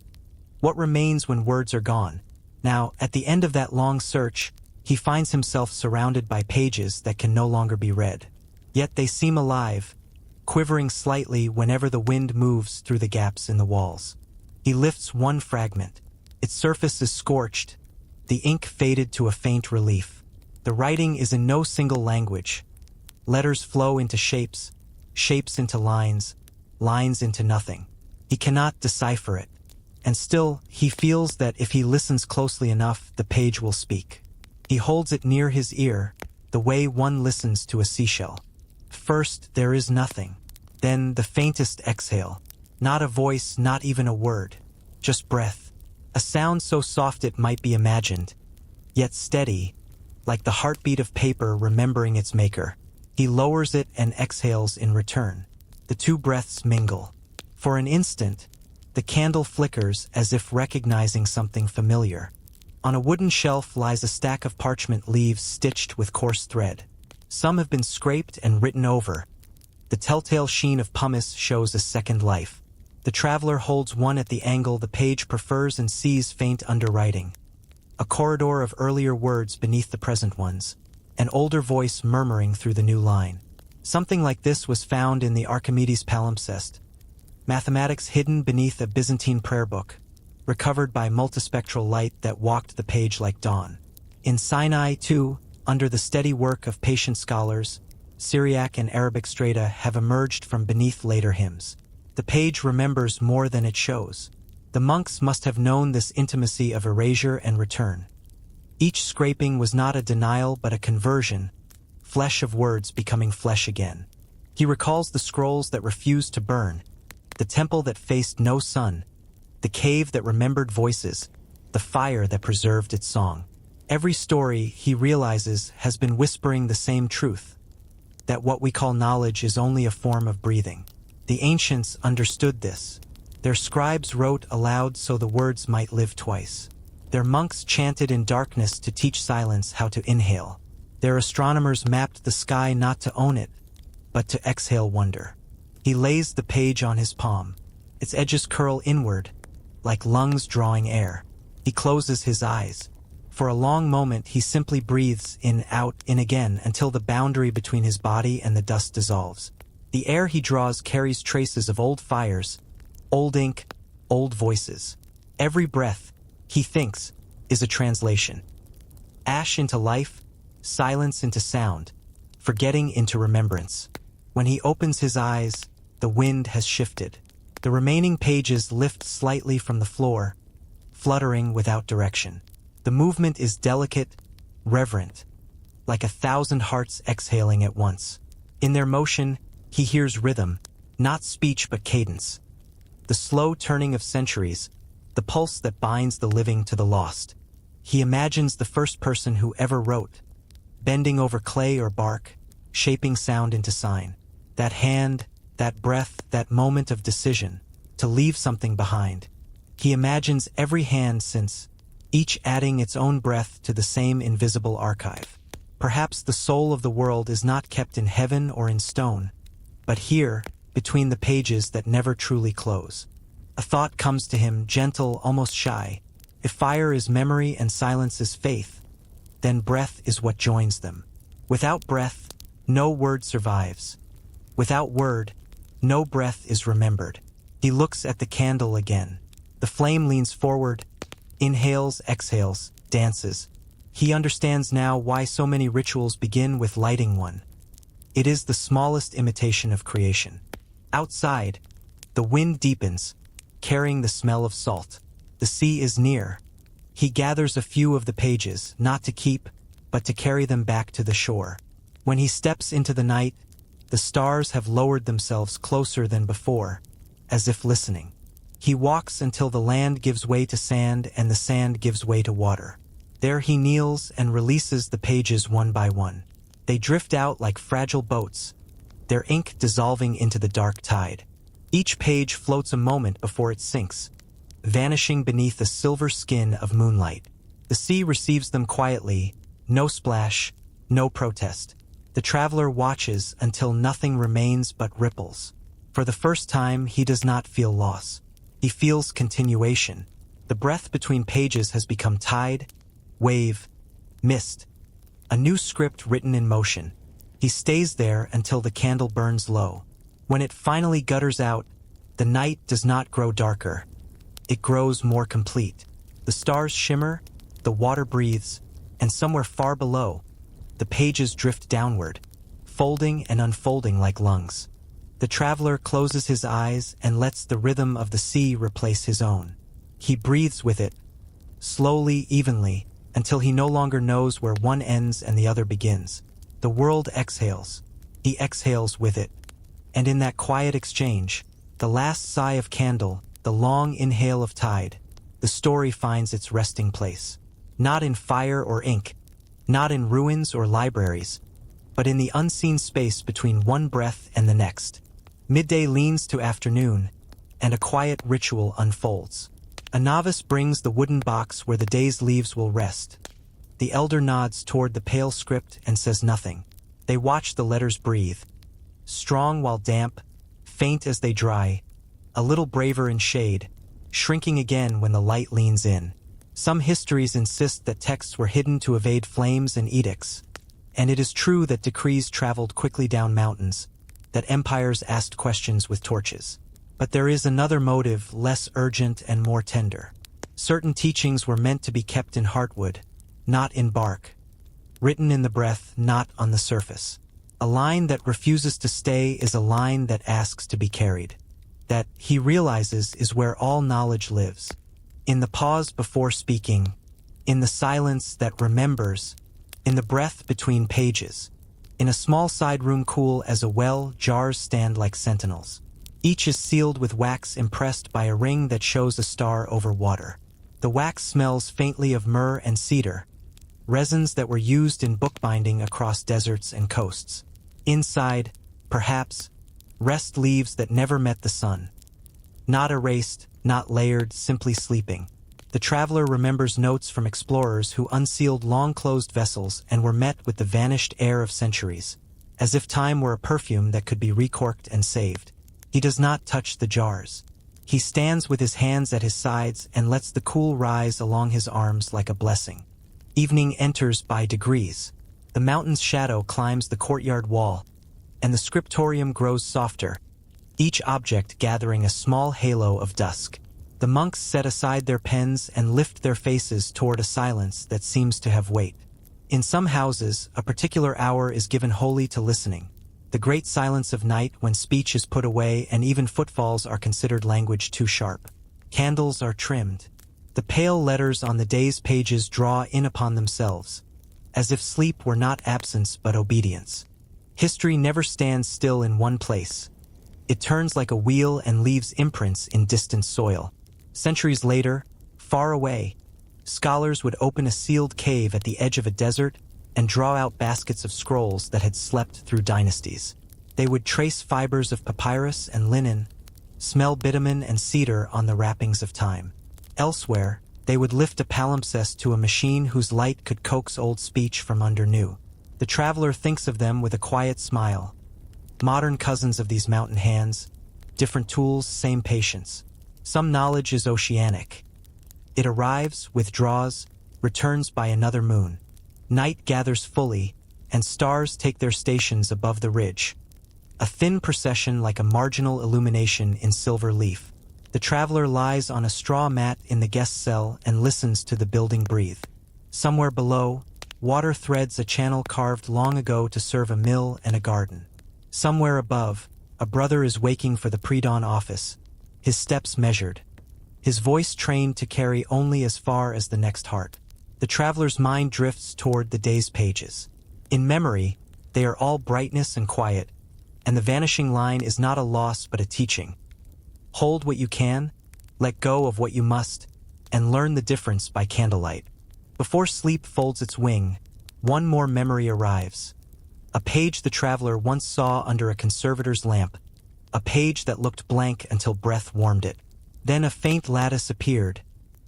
What remains when words are gone? Now, at the end of that long search, he finds himself surrounded by pages that can no longer be read. Yet they seem alive, quivering slightly whenever the wind moves through the gaps in the walls. He lifts one fragment. Its surface is scorched, the ink faded to a faint relief. The writing is in no single language. Letters flow into shapes, shapes into lines, lines into nothing. He cannot decipher it. And still, he feels that if he listens closely enough, the page will speak. He holds it near his ear, the way one listens to a seashell. First, there is nothing. Then the faintest exhale. Not a voice, not even a word. Just breath. A sound so soft it might be imagined, yet steady, like the heartbeat of paper remembering its maker. He lowers it and exhales in return. The two breaths mingle. For an instant, the candle flickers as if recognizing something familiar. On a wooden shelf lies a stack of parchment leaves stitched with coarse thread. Some have been scraped and written over. The telltale sheen of pumice shows a second life. The traveler holds one at the angle the page prefers and sees faint underwriting. A corridor of earlier words beneath the present ones. An older voice murmuring through the new line. Something like this was found in the Archimedes palimpsest. Mathematics hidden beneath a Byzantine prayer book, recovered by multispectral light that walked the page like dawn. In Sinai, too, under the steady work of patient scholars, Syriac and Arabic strata have emerged from beneath later hymns. The page remembers more than it shows. The monks must have known this intimacy of erasure and return. Each scraping was not a denial but a conversion, flesh of words becoming flesh again. He recalls the scrolls that refused to burn, the temple that faced no sun, the cave that remembered voices, the fire that preserved its song. Every story, he realizes, has been whispering the same truth, that what we call knowledge is only a form of breathing. The ancients understood this. Their scribes wrote aloud so the words might live twice. Their monks chanted in darkness to teach silence how to inhale. Their astronomers mapped the sky not to own it, but to exhale wonder. He lays the page on his palm. Its edges curl inward, like lungs drawing air. He closes his eyes. For a long moment he simply breathes in, out, in again until the boundary between his body and the dust dissolves. The air he draws carries traces of old fires, old ink, old voices. Every breath, he thinks, is a translation. Ash into life, silence into sound, forgetting into remembrance. When he opens his eyes, the wind has shifted. The remaining pages lift slightly from the floor, fluttering without direction. The movement is delicate, reverent, like 1,000 hearts exhaling at once. In their motion, he hears rhythm, not speech but cadence. The slow turning of centuries, the pulse that binds the living to the lost. He imagines the first person who ever wrote, bending over clay or bark, shaping sound into sign. That hand, that breath, that moment of decision, to leave something behind. He imagines every hand since, each adding its own breath to the same invisible archive. Perhaps the soul of the world is not kept in heaven or in stone, but here, between the pages that never truly close. A thought comes to him, gentle, almost shy. If fire is memory and silence is faith, then breath is what joins them. Without breath, no word survives. Without word, no breath is remembered. He looks at the candle again. The flame leans forward, inhales, exhales, dances. He understands now why so many rituals begin with lighting one. It is the smallest imitation of creation. Outside, the wind deepens, carrying the smell of salt. The sea is near. He gathers a few of the pages, not to keep, but to carry them back to the shore. When he steps into the night, the stars have lowered themselves closer than before, as if listening. He walks until the land gives way to sand and the sand gives way to water. There he kneels and releases the pages one by one. They drift out like fragile boats, their ink dissolving into the dark tide. Each page floats a moment before it sinks, vanishing beneath the silver skin of moonlight. The sea receives them quietly, no splash, no protest. The traveler watches until nothing remains but ripples. For the first time, he does not feel loss. He feels continuation. The breath between pages has become tide, wave, mist. A new script written in motion. He stays there until the candle burns low. When it finally gutters out, the night does not grow darker. It grows more complete. The stars shimmer, the water breathes, and somewhere far below, the pages drift downward, folding and unfolding like lungs. The traveler closes his eyes and lets the rhythm of the sea replace his own. He breathes with it, slowly, evenly, until he no longer knows where one ends and the other begins. The world exhales. He exhales with it. And in that quiet exchange, the last sigh of candle, the long inhale of tide, the story finds its resting place. Not in fire or ink, not in ruins or libraries, but in the unseen space between one breath and the next. Midday leans to afternoon, and a quiet ritual unfolds. A novice brings the wooden box where the day's leaves will rest. The elder nods toward the pale script and says nothing. They watch the letters breathe, strong while damp, faint as they dry, a little braver in shade, shrinking again when the light leans in. Some histories insist that texts were hidden to evade flames and edicts, and it is true that decrees traveled quickly down mountains, that empires asked questions with torches. But there is another motive, less urgent and more tender. Certain teachings were meant to be kept in heartwood, not in bark. Written in the breath, not on the surface. A line that refuses to stay is a line that asks to be carried. That, he realizes, is where all knowledge lives. In the pause before speaking, in the silence that remembers, in the breath between pages. In a small side room cool as a well, jars stand like sentinels. Each is sealed with wax impressed by a ring that shows a star over water. The wax smells faintly of myrrh and cedar, resins that were used in bookbinding across deserts and coasts. Inside, perhaps, rest leaves that never met the sun. Not erased, not layered, simply sleeping. The traveler remembers notes from explorers who unsealed long-closed vessels and were met with the vanished air of centuries, as if time were a perfume that could be recorked and saved. He does not touch the jars. He stands with his hands at his sides and lets the cool rise along his arms like a blessing. Evening enters by degrees. The mountain's shadow climbs the courtyard wall, and the scriptorium grows softer, each object gathering a small halo of dusk. The monks set aside their pens and lift their faces toward a silence that seems to have weight. In some houses, a particular hour is given wholly to listening. The great silence of night when speech is put away and even footfalls are considered language too sharp. Candles are trimmed. The pale letters on the day's pages draw in upon themselves, as if sleep were not absence but obedience. History never stands still in one place. It turns like a wheel and leaves imprints in distant soil. Centuries later, far away, scholars would open a sealed cave at the edge of a desert and draw out baskets of scrolls that had slept through dynasties. They would trace fibers of papyrus and linen, smell bitumen and cedar on the wrappings of time. Elsewhere, they would lift a palimpsest to a machine whose light could coax old speech from under new. The traveler thinks of them with a quiet smile. Modern cousins of these mountain hands, different tools, same patience. Some knowledge is oceanic. It arrives, withdraws, returns by another moon. Night gathers fully, and stars take their stations above the ridge. A thin procession like a marginal illumination in silver leaf. The traveler lies on a straw mat in the guest cell and listens to the building breathe. Somewhere below, water threads a channel carved long ago to serve a mill and a garden. Somewhere above, a brother is waking for the pre-dawn office, his steps measured, his voice trained to carry only as far as the next heart. The traveler's mind drifts toward the day's pages. In memory, they are all brightness and quiet, and the vanishing line is not a loss but a teaching. Hold what you can, let go of what you must, and learn the difference by candlelight. Before sleep folds its wing, one more memory arrives. A page the traveler once saw under a conservator's lamp, a page that looked blank until breath warmed it. Then a faint lattice appeared,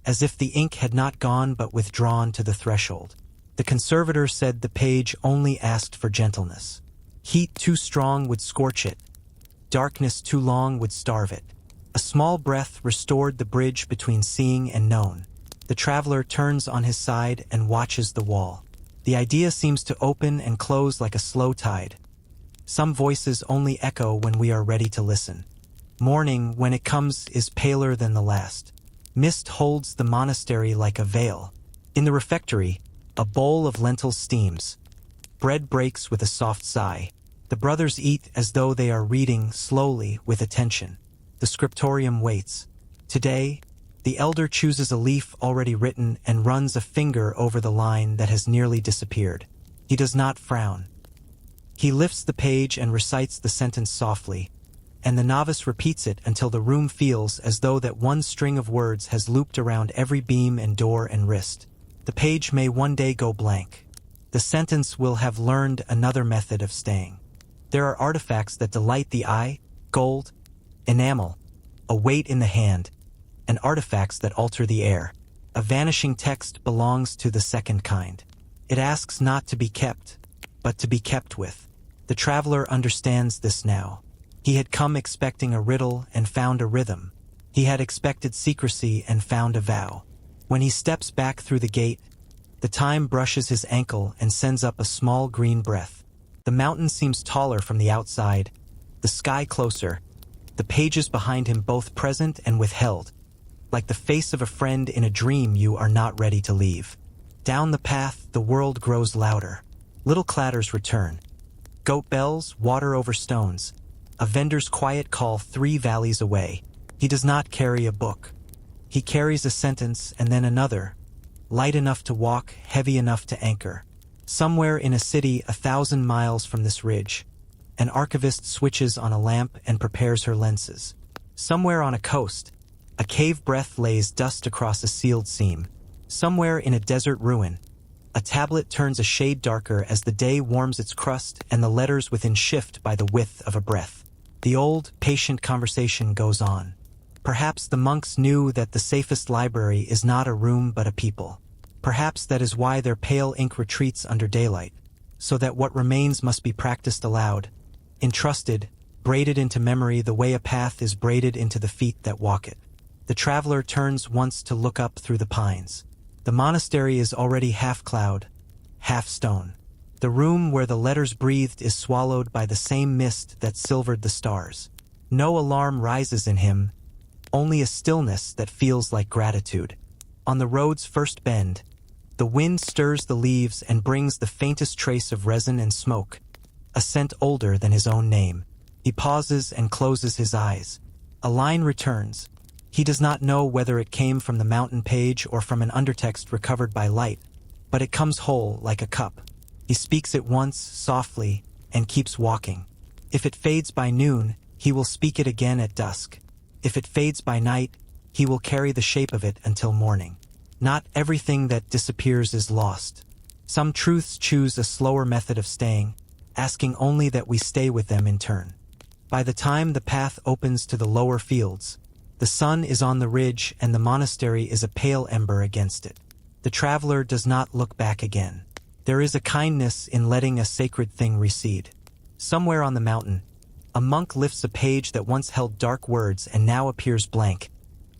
as if the ink had not gone but withdrawn to the threshold. The conservator said the page only asked for gentleness. Heat too strong would scorch it. Darkness too long would starve it. A small breath restored the bridge between seeing and known. The traveler turns on his side and watches the wall. The idea seems to open and close like a slow tide. Some voices only echo when we are ready to listen. Morning, when it comes, is paler than the last. Mist holds the monastery like a veil. In the refectory, a bowl of lentils steams. Bread breaks with a soft sigh. The brothers eat as though they are reading, slowly, with attention. The scriptorium waits. Today, the elder chooses a leaf already written and runs a finger over the line that has nearly disappeared. He does not frown. He lifts the page and recites the sentence softly. and the novice repeats it until the room feels as though that one string of words has looped around every beam and door and wrist. The page may one day go blank. The sentence will have learned another method of staying. There are artifacts that delight the eye: gold, enamel, a weight in the hand, and artifacts that alter the air. A vanishing text belongs to the second kind. It asks not to be kept, but to be kept with. The traveler understands this now. He had come expecting a riddle and found a rhythm. He had expected secrecy and found a vow. When he steps back through the gate, the time brushes his ankle and sends up a small green breath. The mountain seems taller from the outside, the sky closer, the pages behind him both present and withheld. Like the face of a friend in a dream you are not ready to leave. Down the path, the world grows louder. Little clatters return. Goat bells, water over stones. A vendor's quiet call 3 valleys away. He does not carry a book. He carries a sentence and then another. Light enough to walk, heavy enough to anchor. Somewhere in a city 1,000 miles from this ridge, an archivist switches on a lamp and prepares her lenses. Somewhere on a coast, a cave breath lays dust across a sealed seam. Somewhere in a desert ruin, a tablet turns a shade darker as the day warms its crust and the letters within shift by the width of a breath. The old, patient conversation goes on. Perhaps the monks knew that the safest library is not a room but a people. Perhaps that is why their pale ink retreats under daylight, so that what remains must be practiced aloud, entrusted, braided into memory the way a path is braided into the feet that walk it. The traveler turns once to look up through the pines. The monastery is already half cloud, half stone. The room where the letters breathed is swallowed by the same mist that silvered the stars. No alarm rises in him, only a stillness that feels like gratitude. On the road's first bend, the wind stirs the leaves and brings the faintest trace of resin and smoke, a scent older than his own name. He pauses and closes his eyes. A line returns. He does not know whether it came from the mountain page or from an undertext recovered by light, but it comes whole like a cup. He speaks it once, softly, and keeps walking. If it fades by noon, he will speak it again at dusk. If it fades by night, he will carry the shape of it until morning. Not everything that disappears is lost. Some truths choose a slower method of staying, asking only that we stay with them in turn. By the time the path opens to the lower fields, the sun is on the ridge and the monastery is a pale ember against it. The traveler does not look back again. There is a kindness in letting a sacred thing recede. Somewhere on the mountain, a monk lifts a page that once held dark words and now appears blank,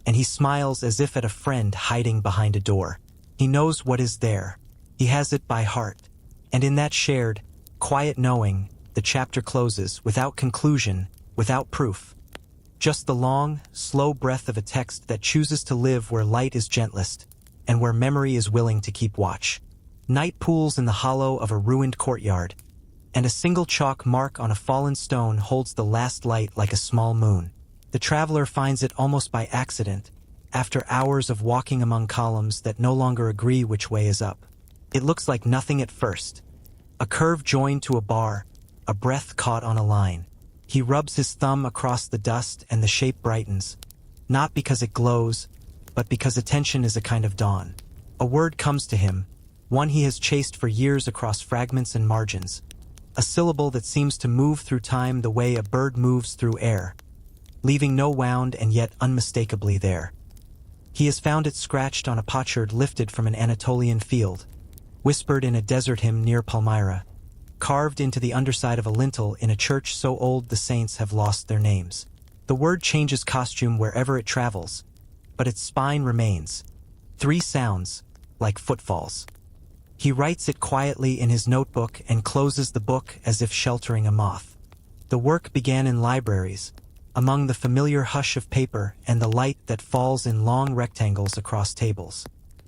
and he smiles as if at a friend hiding behind a door. He knows what is there. He has it by heart. And in that shared, quiet knowing, the chapter closes, without conclusion, without proof. Just the long, slow breath of a text that chooses to live where light is gentlest, and where memory is willing to keep watch. Night pools in the hollow of a ruined courtyard, and a single chalk mark on a fallen stone holds the last light like a small moon. The traveler finds it almost by accident, after hours of walking among columns that no longer agree which way is up. It looks like nothing at first. A curve joined to a bar, a breath caught on a line. He rubs his thumb across the dust and the shape brightens, not because it glows, but because attention is a kind of dawn. A word comes to him, one he has chased for years across fragments and margins. A syllable that seems to move through time the way a bird moves through air, leaving no wound and yet unmistakably there. He has found it scratched on a potsherd lifted from an Anatolian field, whispered in a desert hymn near Palmyra, carved into the underside of a lintel in a church so old the saints have lost their names. The word changes costume wherever it travels, but its spine remains. 3 sounds, like footfalls. He writes it quietly in his notebook and closes the book as if sheltering a moth. The work began in libraries, among the familiar hush of paper and the light that falls in long rectangles across tables.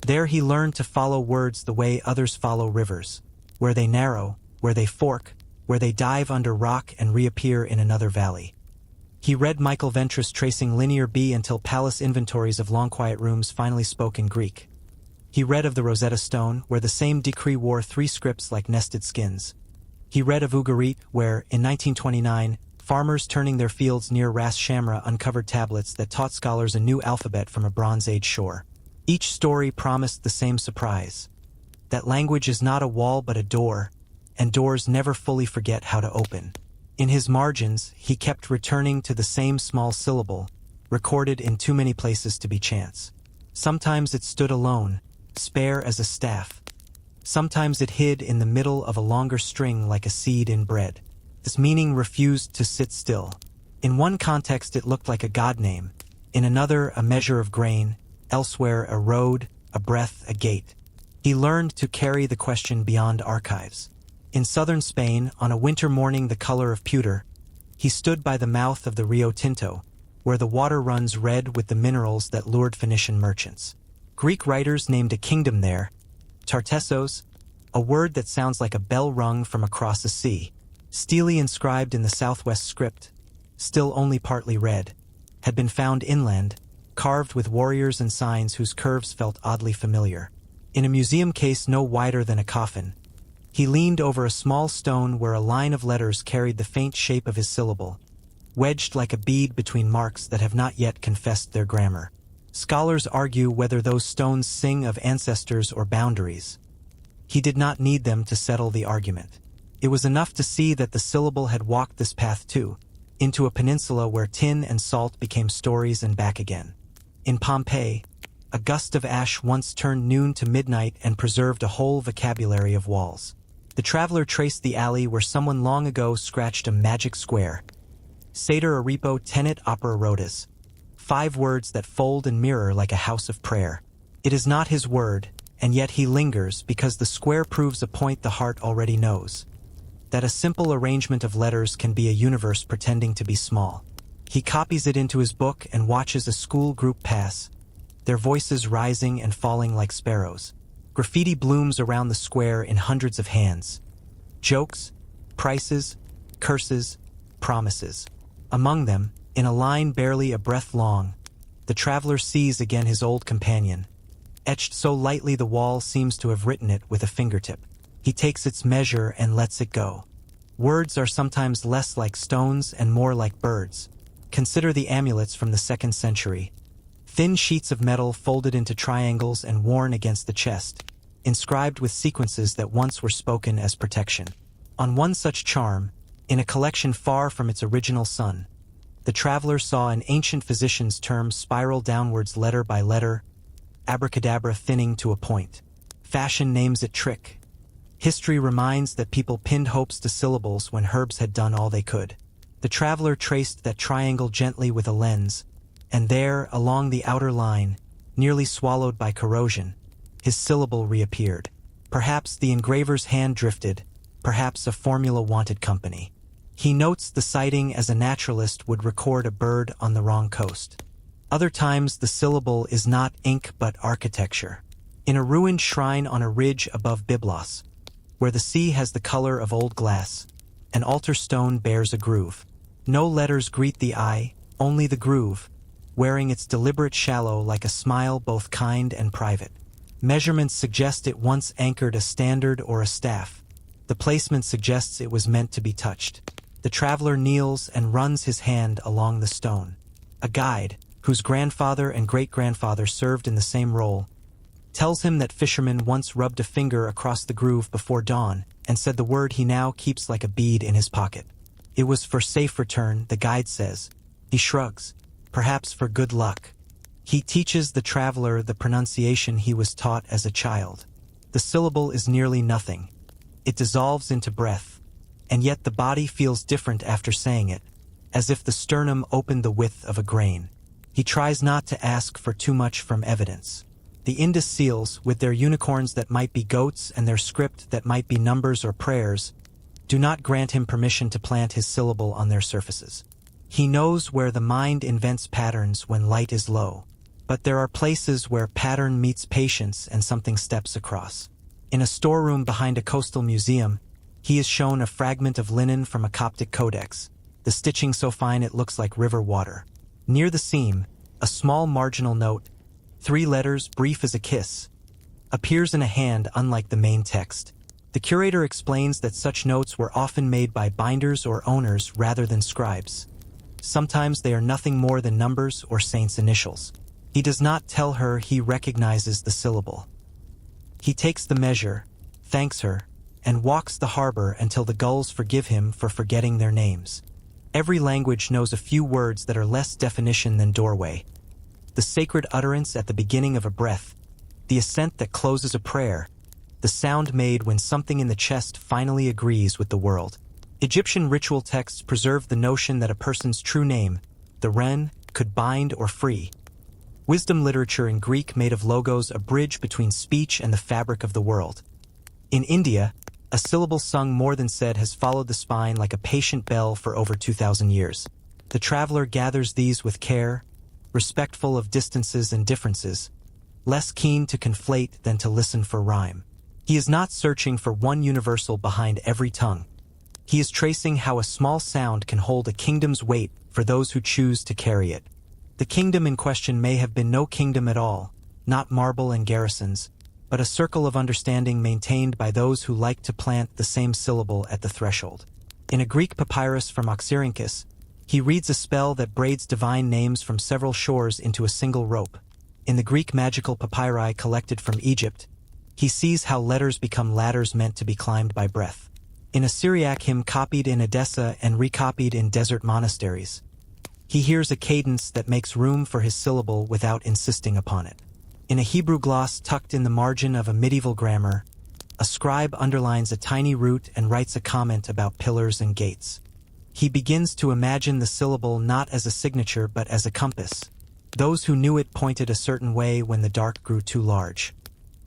There he learned to follow words the way others follow rivers, where they narrow, where they fork, where they dive under rock and reappear in another valley. He read Michael Ventris tracing linear B until palace inventories of long quiet rooms finally spoke in Greek. He read of the Rosetta Stone, where the same decree wore 3 scripts like nested skins. He read of Ugarit, where, in 1929, Farmers turning their fields near Ras Shamra uncovered tablets that taught scholars a new alphabet from a Bronze Age shore. Each story promised the same surprise: that language is not a wall but a door, and doors never fully forget how to open. In his margins, he kept returning to the same small syllable, recorded in too many places to be chance. Sometimes it stood alone, spare as a staff. Sometimes it hid in the middle of a longer string like a seed in bread. This meaning refused to sit still. In one context it looked like a god name, in another a measure of grain, elsewhere a road, a breath, a gate. He learned to carry the question beyond archives. In southern Spain, on a winter morning the color of pewter, he stood by the mouth of the Rio Tinto, where the water runs red with the minerals that lured Phoenician merchants. Greek writers named a kingdom there, Tartessos, a word that sounds like a bell rung from across a sea, steely inscribed in the southwest script, still only partly read, had been found inland, carved with warriors and signs whose curves felt oddly familiar. In a museum case no wider than a coffin, he leaned over a small stone where a line of letters carried the faint shape of his syllable, wedged like a bead between marks that have not yet confessed their grammar. Scholars argue whether those stones sing of ancestors or boundaries. He did not need them to settle the argument. It was enough to see that the syllable had walked this path too, into a peninsula where tin and salt became stories and back again. In Pompeii, a gust of ash once turned noon to midnight and preserved a whole vocabulary of walls. The traveler traced the alley where someone long ago scratched a magic square. Seder Aripo tenet opera rotis. 5 words that fold and mirror like a house of prayer. It is not his word, and yet he lingers because the square proves a point the heart already knows: that a simple arrangement of letters can be a universe pretending to be small. He copies it into his book and watches a school group pass, their voices rising and falling like sparrows. Graffiti blooms around the square in hundreds of hands. Jokes, prices, curses, promises. Among them, in a line barely a breath long, the traveler sees again his old companion. Etched so lightly the wall seems to have written it with a fingertip. He takes its measure and lets it go. Words are sometimes less like stones and more like birds. Consider the amulets from the 2nd century. Thin sheets of metal folded into triangles and worn against the chest, inscribed with sequences that once were spoken as protection. On one such charm, in a collection far from its original sun, the traveler saw an ancient physician's term spiral downwards letter by letter, abracadabra thinning to a point. Fashion names it trick. History reminds that people pinned hopes to syllables when herbs had done all they could. The traveler traced that triangle gently with a lens, and there, along the outer line, nearly swallowed by corrosion, his syllable reappeared. Perhaps the engraver's hand drifted, perhaps a formula wanted company. He notes the sighting as a naturalist would record a bird on the wrong coast. Other times the syllable is not ink but architecture. In a ruined shrine on a ridge above Byblos, where the sea has the color of old glass, an altar stone bears a groove. No letters greet the eye, only the groove, wearing its deliberate shallow like a smile both kind and private. Measurements suggest it once anchored a standard or a staff. The placement suggests it was meant to be touched. The traveler kneels and runs his hand along the stone. A guide, whose grandfather and great-grandfather served in the same role, tells him that fishermen once rubbed a finger across the groove before dawn and said the word he now keeps like a bead in his pocket. It was for safe return, the guide says. He shrugs, perhaps for good luck. He teaches the traveler the pronunciation he was taught as a child. The syllable is nearly nothing. It dissolves into breath, and yet the body feels different after saying it, as if the sternum opened the width of a grain. He tries not to ask for too much from evidence. The Indus seals, with their unicorns that might be goats and their script that might be numbers or prayers, do not grant him permission to plant his syllable on their surfaces. He knows where the mind invents patterns when light is low, but there are places where pattern meets patience and something steps across. In a storeroom behind a coastal museum, he is shown a fragment of linen from a Coptic codex, the stitching so fine it looks like river water. Near the seam, a small marginal note, 3 letters brief as a kiss, appears in a hand unlike the main text. The curator explains that such notes were often made by binders or owners rather than scribes. Sometimes they are nothing more than numbers or saints' initials. He does not tell her he recognizes the syllable. He takes the measure, thanks her, and walks the harbor until the gulls forgive him for forgetting their names. Every language knows a few words that are less definition than doorway. The sacred utterance at the beginning of a breath, the assent that closes a prayer, the sound made when something in the chest finally agrees with the world. Egyptian ritual texts preserved the notion that a person's true name, the Ren, could bind or free. Wisdom literature in Greek made of logos a bridge between speech and the fabric of the world. In India, a syllable sung more than said has followed the spine like a patient bell for over 2,000 years. The traveler gathers these with care, respectful of distances and differences, less keen to conflate than to listen for rhyme. He is not searching for one universal behind every tongue. He is tracing how a small sound can hold a kingdom's weight for those who choose to carry it. The kingdom in question may have been no kingdom at all, not marble and garrisons, but a circle of understanding maintained by those who like to plant the same syllable at the threshold. In a Greek papyrus from Oxyrhynchus, he reads a spell that braids divine names from several shores into a single rope. In the Greek magical papyri collected from Egypt, he sees how letters become ladders meant to be climbed by breath. In a Syriac hymn copied in Edessa and recopied in desert monasteries, he hears a cadence that makes room for his syllable without insisting upon it. In a Hebrew gloss tucked in the margin of a medieval grammar, a scribe underlines a tiny root and writes a comment about pillars and gates. He begins to imagine the syllable not as a signature but as a compass. Those who knew it pointed a certain way when the dark grew too large.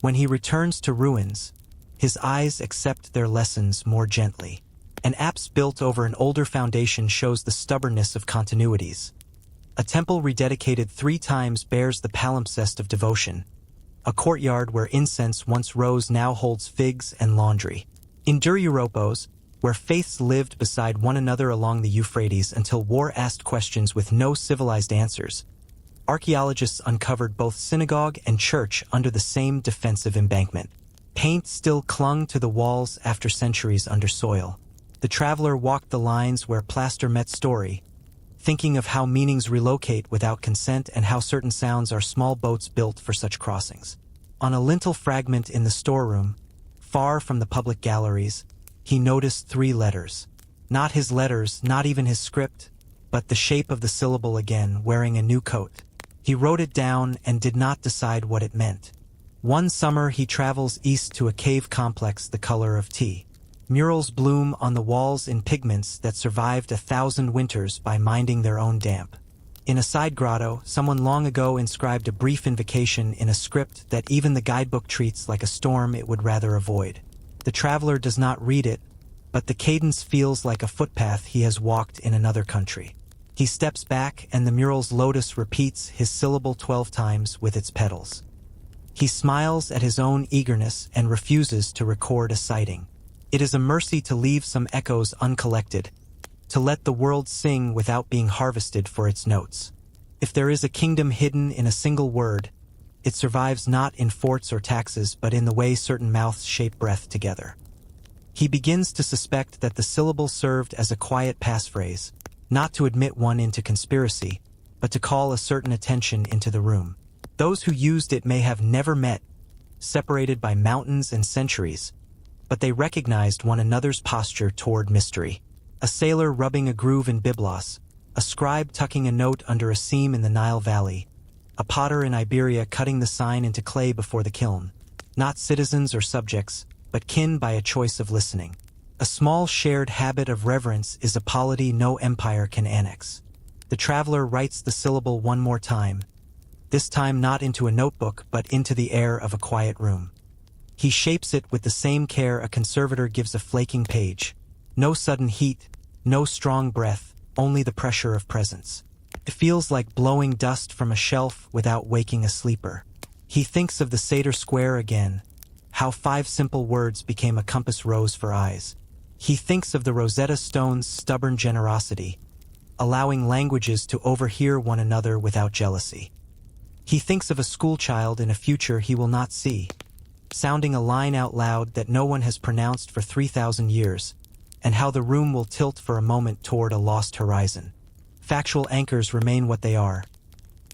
When he returns to ruins, his eyes accept their lessons more gently. An apse built over an older foundation shows the stubbornness of continuities. A temple rededicated 3 times bears the palimpsest of devotion. A courtyard where incense once rose now holds figs and laundry. In Duryuropos, where faiths lived beside one another along the Euphrates until war asked questions with no civilized answers, archaeologists uncovered both synagogue and church under the same defensive embankment. Paint still clung to the walls after centuries under soil. The traveler walked the lines where plaster met story, thinking of how meanings relocate without consent and how certain sounds are small boats built for such crossings. On a lintel fragment in the storeroom, far from the public galleries, he noticed 3 letters. Not his letters, not even his script, but the shape of the syllable again, wearing a new coat. He wrote it down and did not decide what it meant. One summer he travels east to a cave complex the color of tea. Murals bloom on the walls in pigments that survived 1,000 winters by minding their own damp. In a side grotto, someone long ago inscribed a brief invocation in a script that even the guidebook treats like a storm it would rather avoid. The traveler does not read it, but the cadence feels like a footpath he has walked in another country. He steps back and the mural's lotus repeats his syllable 12 times with its petals. He smiles at his own eagerness and refuses to record a sighting. It is a mercy to leave some echoes uncollected, to let the world sing without being harvested for its notes. If there is a kingdom hidden in a single word, it survives not in forts or taxes but in the way certain mouths shape breath together. He begins to suspect that the syllable served as a quiet passphrase, not to admit one into conspiracy, but to call a certain attention into the room. Those who used it may have never met, separated by mountains and centuries, but they recognized one another's posture toward mystery. A sailor rubbing a groove in Byblos, a scribe tucking a note under a seam in the Nile Valley, a potter in Iberia cutting the sign into clay before the kiln. Not citizens or subjects, but kin by a choice of listening. A small shared habit of reverence is a polity no empire can annex. The traveler writes the syllable one more time, this time not into a notebook but into the air of a quiet room. He shapes it with the same care a conservator gives a flaking page. No sudden heat, no strong breath, only the pressure of presence. It feels like blowing dust from a shelf without waking a sleeper. He thinks of the Seder Square again, how 5 simple words became a compass rose for eyes. He thinks of the Rosetta Stone's stubborn generosity, allowing languages to overhear one another without jealousy. He thinks of a schoolchild in a future he will not see, sounding a line out loud that no one has pronounced for 3,000 years, and how the room will tilt for a moment toward a lost horizon. Factual anchors remain what they are.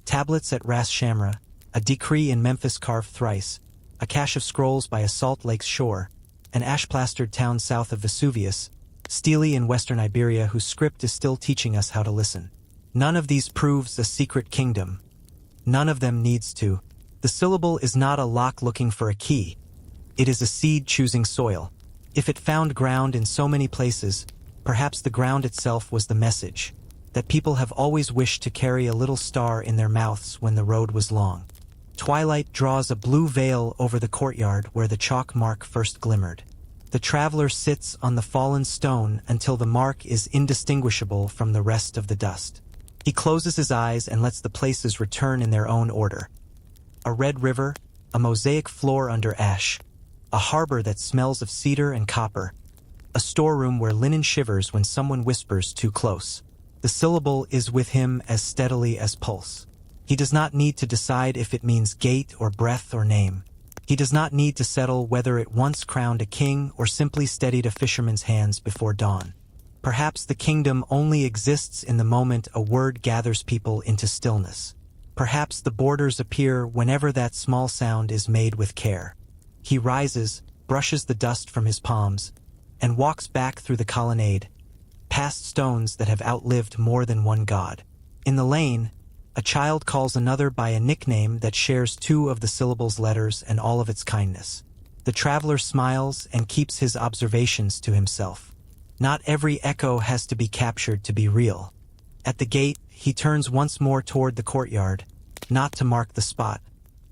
Tablets at Ras Shamra, a decree in Memphis carved thrice, a cache of scrolls by a Salt Lake's shore, an ash-plastered town south of Vesuvius, Stele in western Iberia whose script is still teaching us how to listen. None of these proves a secret kingdom. None of them needs to. The syllable is not a lock looking for a key. It is a seed choosing soil. If it found ground in so many places, perhaps the ground itself was the message, that people have always wished to carry a little star in their mouths when the road was long. Twilight draws a blue veil over the courtyard where the chalk mark first glimmered. The traveler sits on the fallen stone until the mark is indistinguishable from the rest of the dust. He closes his eyes and lets the places return in their own order. A red river, a mosaic floor under ash, a harbor that smells of cedar and copper, a storeroom where linen shivers when someone whispers too close. The syllable is with him as steadily as pulse. He does not need to decide if it means gate or breath or name. He does not need to settle whether it once crowned a king or simply steadied a fisherman's hands before dawn. Perhaps the kingdom only exists in the moment a word gathers people into stillness. Perhaps the borders appear whenever that small sound is made with care. He rises, brushes the dust from his palms, and walks back through the colonnade, past stones that have outlived more than one god. In the lane, a child calls another by a nickname that shares two of the syllable's letters and all of its kindness. The traveler smiles and keeps his observations to himself. Not every echo has to be captured to be real. At the gate, he turns once more toward the courtyard, not to mark the spot,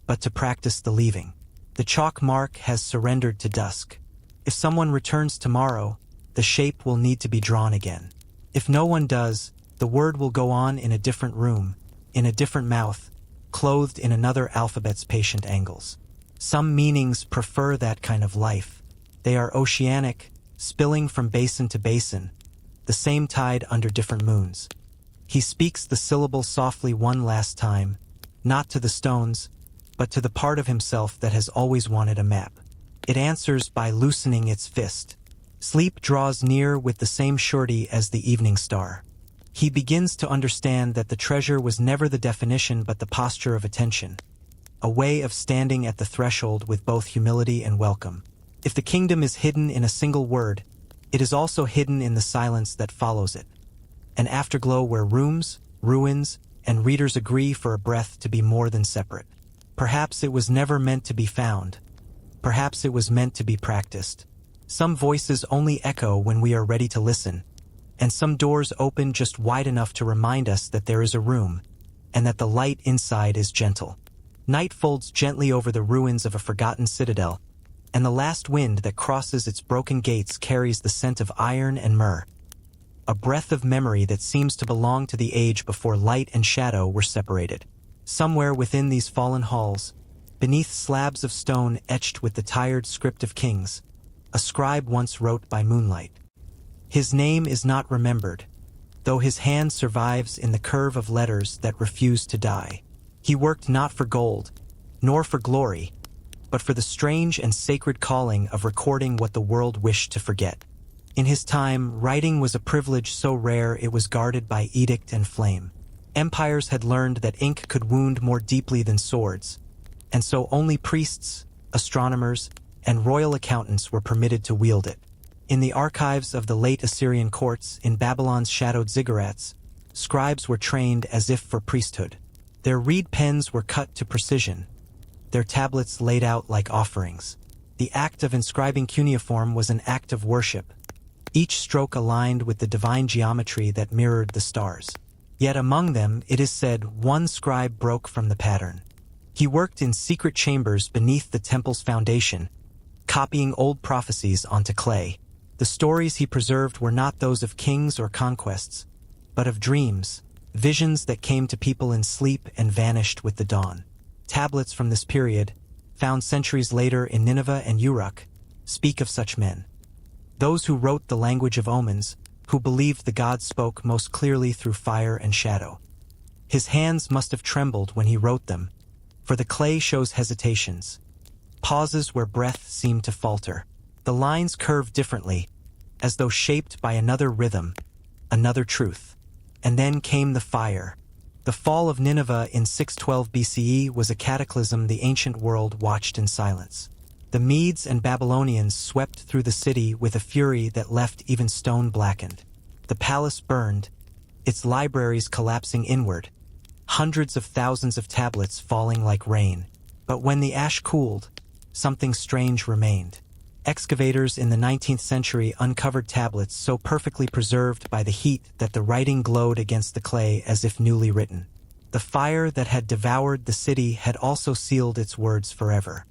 but to practice the leaving. The chalk mark has surrendered to dusk. If someone returns tomorrow, the shape will need to be drawn again. If no one does, the word will go on in a different room, in a different mouth, clothed in another alphabet's patient angles. Some meanings prefer that kind of life. They are oceanic, spilling from basin to basin, the same tide under different moons. He speaks the syllable softly one last time, not to the stones, but to the part of himself that has always wanted a map. It answers by loosening its fist. Sleep draws near with the same surety as the evening star. He begins to understand that the treasure was never the definition but the posture of attention, a way of standing at the threshold with both humility and welcome. If the kingdom is hidden in a single word, it is also hidden in the silence that follows it. An afterglow where rooms, ruins, and readers agree for a breath to be more than separate. Perhaps it was never meant to be found. Perhaps it was meant to be practiced. Some voices only echo when we are ready to listen, and some doors open just wide enough to remind us that there is a room, and that the light inside is gentle. Night folds gently over the ruins of a forgotten citadel, and the last wind that crosses its broken gates carries the scent of iron and myrrh, a breath of memory that seems to belong to the age before light and shadow were separated. Somewhere within these fallen halls, beneath slabs of stone etched with the tired script of kings, a scribe once wrote by moonlight. His name is not remembered, though his hand survives in the curve of letters that refuse to die. He worked not for gold, nor for glory, but for the strange and sacred calling of recording what the world wished to forget. In his time, writing was a privilege so rare it was guarded by edict and flame. Empires had learned that ink could wound more deeply than swords, and so only priests, astronomers, and royal accountants were permitted to wield it. In the archives of the late Assyrian courts in Babylon's shadowed ziggurats, scribes were trained as if for priesthood. Their reed pens were cut to precision, their tablets laid out like offerings. The act of inscribing cuneiform was an act of worship, each stroke aligned with the divine geometry that mirrored the stars. Yet among them, it is said, one scribe broke from the pattern. He worked in secret chambers beneath the temple's foundation, copying old prophecies onto clay. The stories he preserved were not those of kings or conquests, but of dreams, visions that came to people in sleep and vanished with the dawn. Tablets from this period, found centuries later in Nineveh and Uruk, speak of such men. Those who wrote the language of omens, who believed the gods spoke most clearly through fire and shadow. His hands must have trembled when he wrote them, for the clay shows hesitations. pauses where breath seemed to falter. The lines curved differently, as though shaped by another rhythm, another truth. And then came the fire. The fall of Nineveh in 612 BCE was a cataclysm the ancient world watched in silence. The Medes and Babylonians swept through the city with a fury that left even stone blackened. The palace burned, its libraries collapsing inward, hundreds of thousands of tablets falling like rain. But when the ash cooled, something strange remained. Excavators in the 19th century uncovered tablets so perfectly preserved by the heat that the writing glowed against the clay as if newly written. The fire that had devoured the city had also sealed its words forever.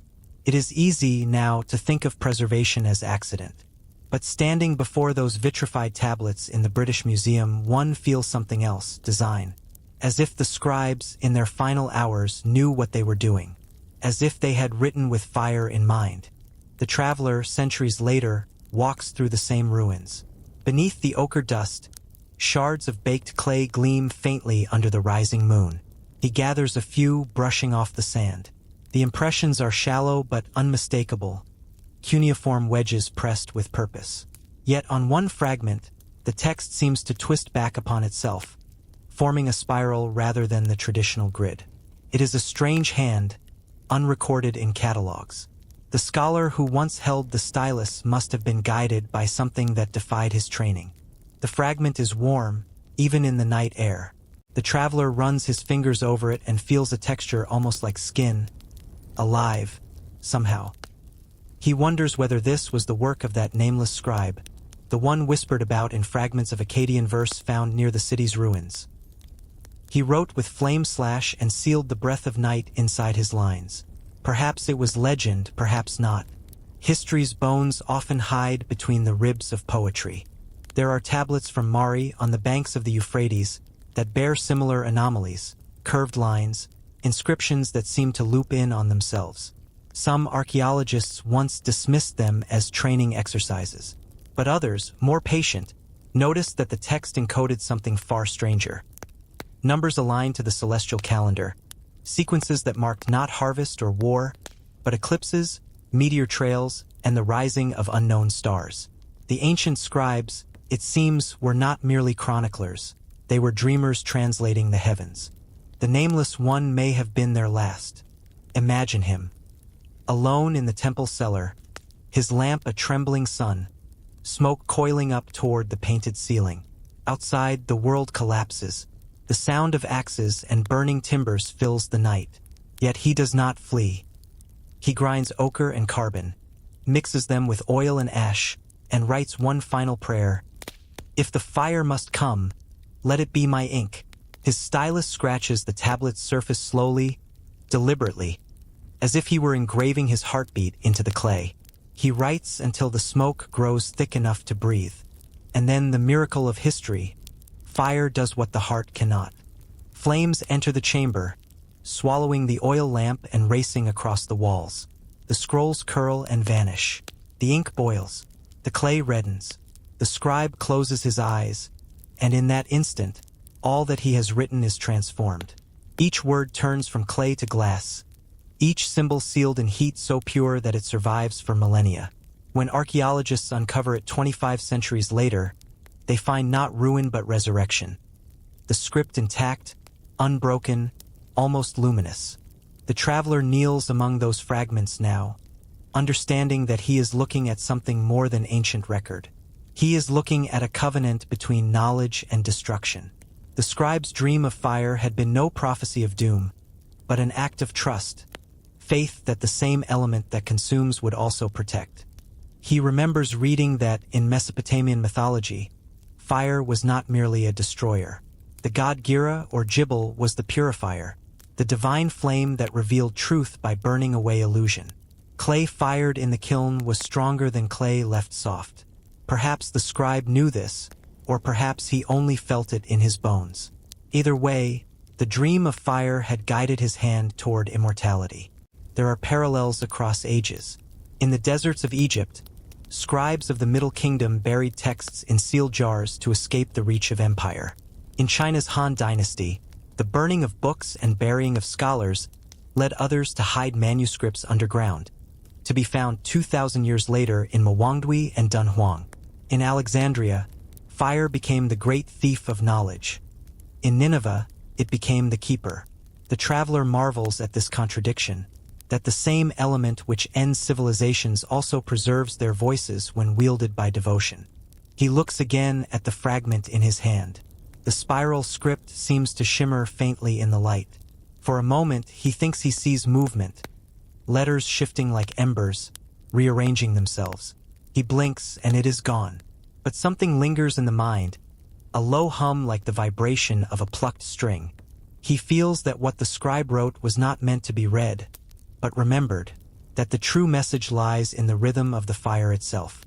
It is easy now to think of preservation as accident. But standing before those vitrified tablets in the British Museum, one feels something else: design. As if the scribes, in their final hours, knew what they were doing. As if they had written with fire in mind. The traveler, centuries later, walks through the same ruins. Beneath the ochre dust, shards of baked clay gleam faintly under the rising moon. He gathers a few, brushing off the sand. The impressions are shallow but unmistakable, cuneiform wedges pressed with purpose. Yet on one fragment, the text seems to twist back upon itself, forming a spiral rather than the traditional grid. It is a strange hand, unrecorded in catalogs. The scholar who once held the stylus must have been guided by something that defied his training. The fragment is warm, even in the night air. The traveler runs his fingers over it and feels a texture almost like skin, alive, somehow. He wonders whether this was the work of that nameless scribe, the one whispered about in fragments of Akkadian verse found near the city's ruins. He wrote with flame slash and sealed the breath of night inside his lines. Perhaps it was legend, perhaps not. History's bones often hide between the ribs of poetry. There are tablets from Mari on the banks of the Euphrates that bear similar anomalies, curved lines, inscriptions that seem to loop in on themselves. Some archaeologists once dismissed them as training exercises, but others, more patient, noticed that the text encoded something far stranger. Numbers aligned to the celestial calendar, sequences that marked not harvest or war, but eclipses, meteor trails, and the rising of unknown stars. The ancient scribes, it seems, were not merely chroniclers. They were dreamers translating the heavens. The nameless one may have been their last. Imagine him, alone in the temple cellar, his lamp a trembling sun, smoke coiling up toward the painted ceiling. Outside, the world collapses. The sound of axes and burning timbers fills the night. Yet he does not flee. He grinds ochre and carbon, mixes them with oil and ash, and writes one final prayer. If the fire must come, let it be my ink. His stylus scratches the tablet's surface slowly, deliberately, as if he were engraving his heartbeat into the clay. He writes until the smoke grows thick enough to breathe. And then the miracle of history. Fire does what the heart cannot. Flames enter the chamber, swallowing the oil lamp and racing across the walls. The scrolls curl and vanish. The ink boils. The clay reddens. The scribe closes his eyes, and in that instant, all that he has written is transformed. Each word turns from clay to glass, each symbol sealed in heat so pure that it survives for millennia. When archaeologists uncover it 25 centuries later, they find not ruin but resurrection. The script intact, unbroken, almost luminous. The traveler kneels among those fragments now, understanding that he is looking at something more than ancient record. He is looking at a covenant between knowledge and destruction. The scribe's dream of fire had been no prophecy of doom, but an act of trust, faith that the same element that consumes would also protect. He remembers reading that, in Mesopotamian mythology, fire was not merely a destroyer. The god Gira or Jibal was the purifier, the divine flame that revealed truth by burning away illusion. Clay fired in the kiln was stronger than clay left soft. Perhaps the scribe knew this, or perhaps he only felt it in his bones. Either way, the dream of fire had guided his hand toward immortality. There are parallels across ages. In the deserts of Egypt, scribes of the Middle Kingdom buried texts in sealed jars to escape the reach of empire. In China's Han Dynasty, the burning of books and burying of scholars led others to hide manuscripts underground. to be found 2,000 years later in Mwangdui and Dunhuang. In Alexandria, fire became the great thief of knowledge. In Nineveh, it became the keeper. The traveler marvels at this contradiction, that the same element which ends civilizations also preserves their voices when wielded by devotion. He looks again at the fragment in his hand. The spiral script seems to shimmer faintly in the light. For a moment, he thinks he sees movement, letters shifting like embers, rearranging themselves. He blinks and it is gone. But something lingers in the mind, a low hum like the vibration of a plucked string. He feels that what the scribe wrote was not meant to be read, but remembered, that the true message lies in the rhythm of the fire itself.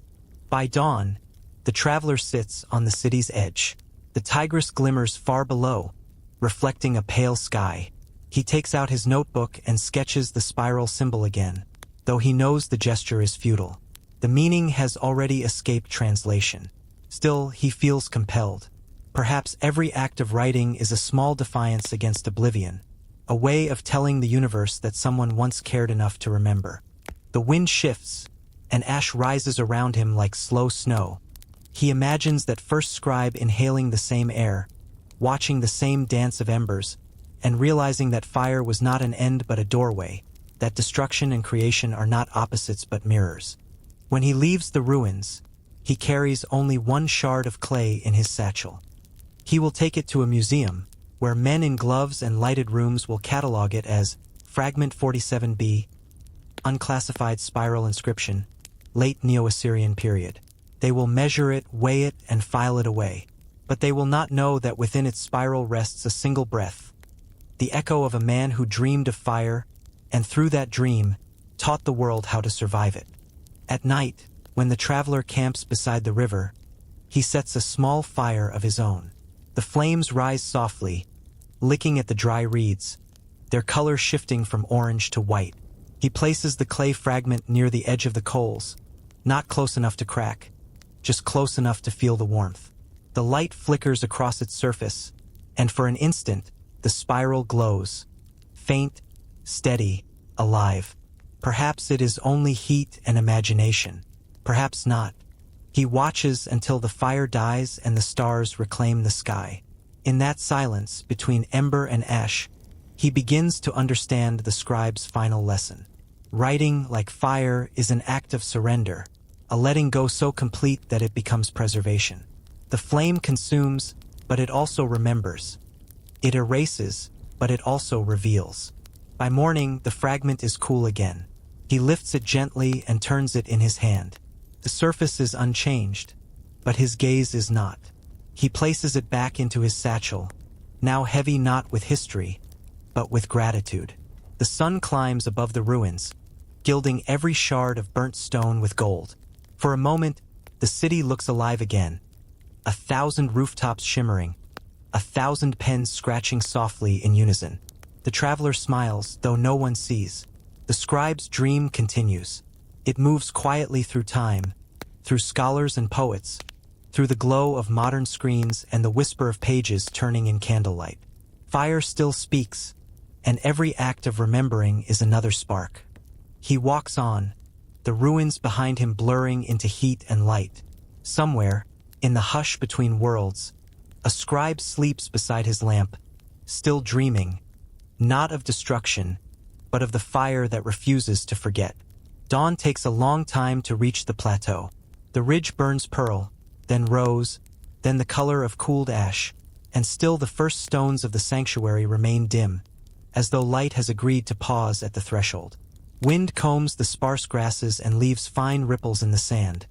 By dawn, the traveler sits on the city's edge. The Tigris glimmers far below, reflecting a pale sky. He takes out his notebook and sketches the spiral symbol again, though he knows the gesture is futile. The meaning has already escaped translation. Still, he feels compelled. Perhaps every act of writing is a small defiance against oblivion, a way of telling the universe that someone once cared enough to remember. The wind shifts, and ash rises around him like slow snow. He imagines that first scribe inhaling the same air, watching the same dance of embers, and realizing that fire was not an end but a doorway, that destruction and creation are not opposites but mirrors. When he leaves the ruins, he carries only one shard of clay in his satchel. He will take it to a museum, where men in gloves and lighted rooms will catalog it as Fragment 47b, unclassified spiral inscription, late Neo-Assyrian period. They will measure it, weigh it, and file it away. But they will not know that within its spiral rests a single breath, the echo of a man who dreamed of fire, and through that dream, taught the world how to survive it. At night, when the traveler camps beside the river, he sets a small fire of his own. The flames rise softly, licking at the dry reeds, their color shifting from orange to white. He places the clay fragment near the edge of the coals, not close enough to crack, just close enough to feel the warmth. The light flickers across its surface, and for an instant, the spiral glows. Faint, steady, alive. Perhaps it is only heat and imagination. Perhaps not. He watches until the fire dies and the stars reclaim the sky. In that silence between ember and ash, he begins to understand the scribe's final lesson. Writing, like fire, is an act of surrender, a letting go so complete that it becomes preservation. The flame consumes, but it also remembers. It erases, but it also reveals. By morning, the fragment is cool again. He lifts it gently and turns it in his hand. The surface is unchanged, but his gaze is not. He places it back into his satchel, now heavy not with history, but with gratitude. The sun climbs above the ruins, gilding every shard of burnt stone with gold. For a moment, the city looks alive again. 1,000 rooftops shimmering, 1,000 pens scratching softly in unison. The traveler smiles, though no one sees. The scribe's dream continues. It moves quietly through time, through scholars and poets, through the glow of modern screens and the whisper of pages turning in candlelight. Fire still speaks, and every act of remembering is another spark. He walks on, the ruins behind him blurring into heat and light. Somewhere, in the hush between worlds, a scribe sleeps beside his lamp, still dreaming, not of destruction, but of the fire that refuses to forget. Dawn takes a long time to reach the plateau. The ridge burns pearl, then rose, then the color of cooled ash, and still the first stones of the sanctuary remain dim, as though light has agreed to pause at the threshold. Wind combs the sparse grasses and leaves fine ripples in the sand.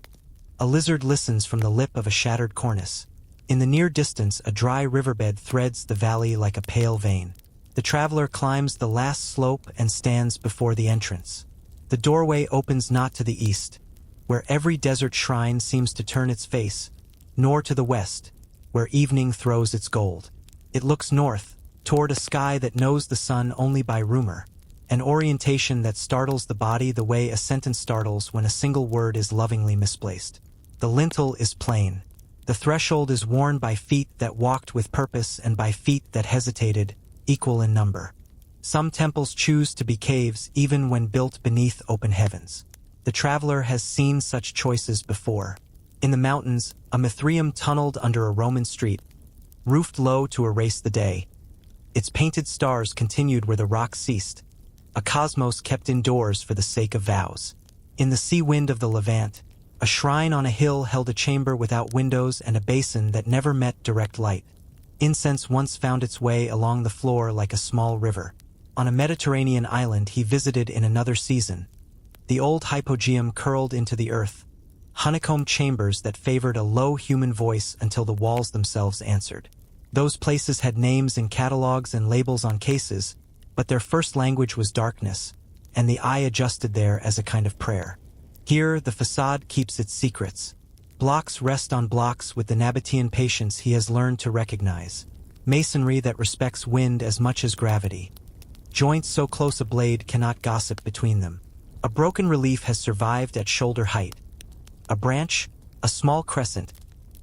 A lizard listens from the lip of a shattered cornice. In the near distance, a dry riverbed threads the valley like a pale vein. The traveler climbs the last slope and stands before the entrance. The doorway opens not to the east, where every desert shrine seems to turn its face, nor to the west, where evening throws its gold. It looks north, toward a sky that knows the sun only by rumor, an orientation that startles the body the way a sentence startles when a single word is lovingly misplaced. The lintel is plain. The threshold is worn by feet that walked with purpose and by feet that hesitated, equal in number. Some temples choose to be caves even when built beneath open heavens. The traveler has seen such choices before. In the mountains, a Mithraeum tunneled under a Roman street, roofed low to erase the day. Its painted stars continued where the rock ceased, a cosmos kept indoors for the sake of vows. In the sea wind of the Levant, a shrine on a hill held a chamber without windows and a basin that never met direct light. Incense once found its way along the floor like a small river. On a Mediterranean island he visited in another season, the old hypogeum curled into the earth, honeycomb chambers that favored a low human voice until the walls themselves answered. Those places had names in catalogs and labels on cases, but their first language was darkness, and the eye adjusted there as a kind of prayer. Here, the facade keeps its secrets. Blocks rest on blocks with the Nabatean patience he has learned to recognize. Masonry that respects wind as much as gravity. Joints so close a blade cannot gossip between them. A broken relief has survived at shoulder height. A branch, a small crescent,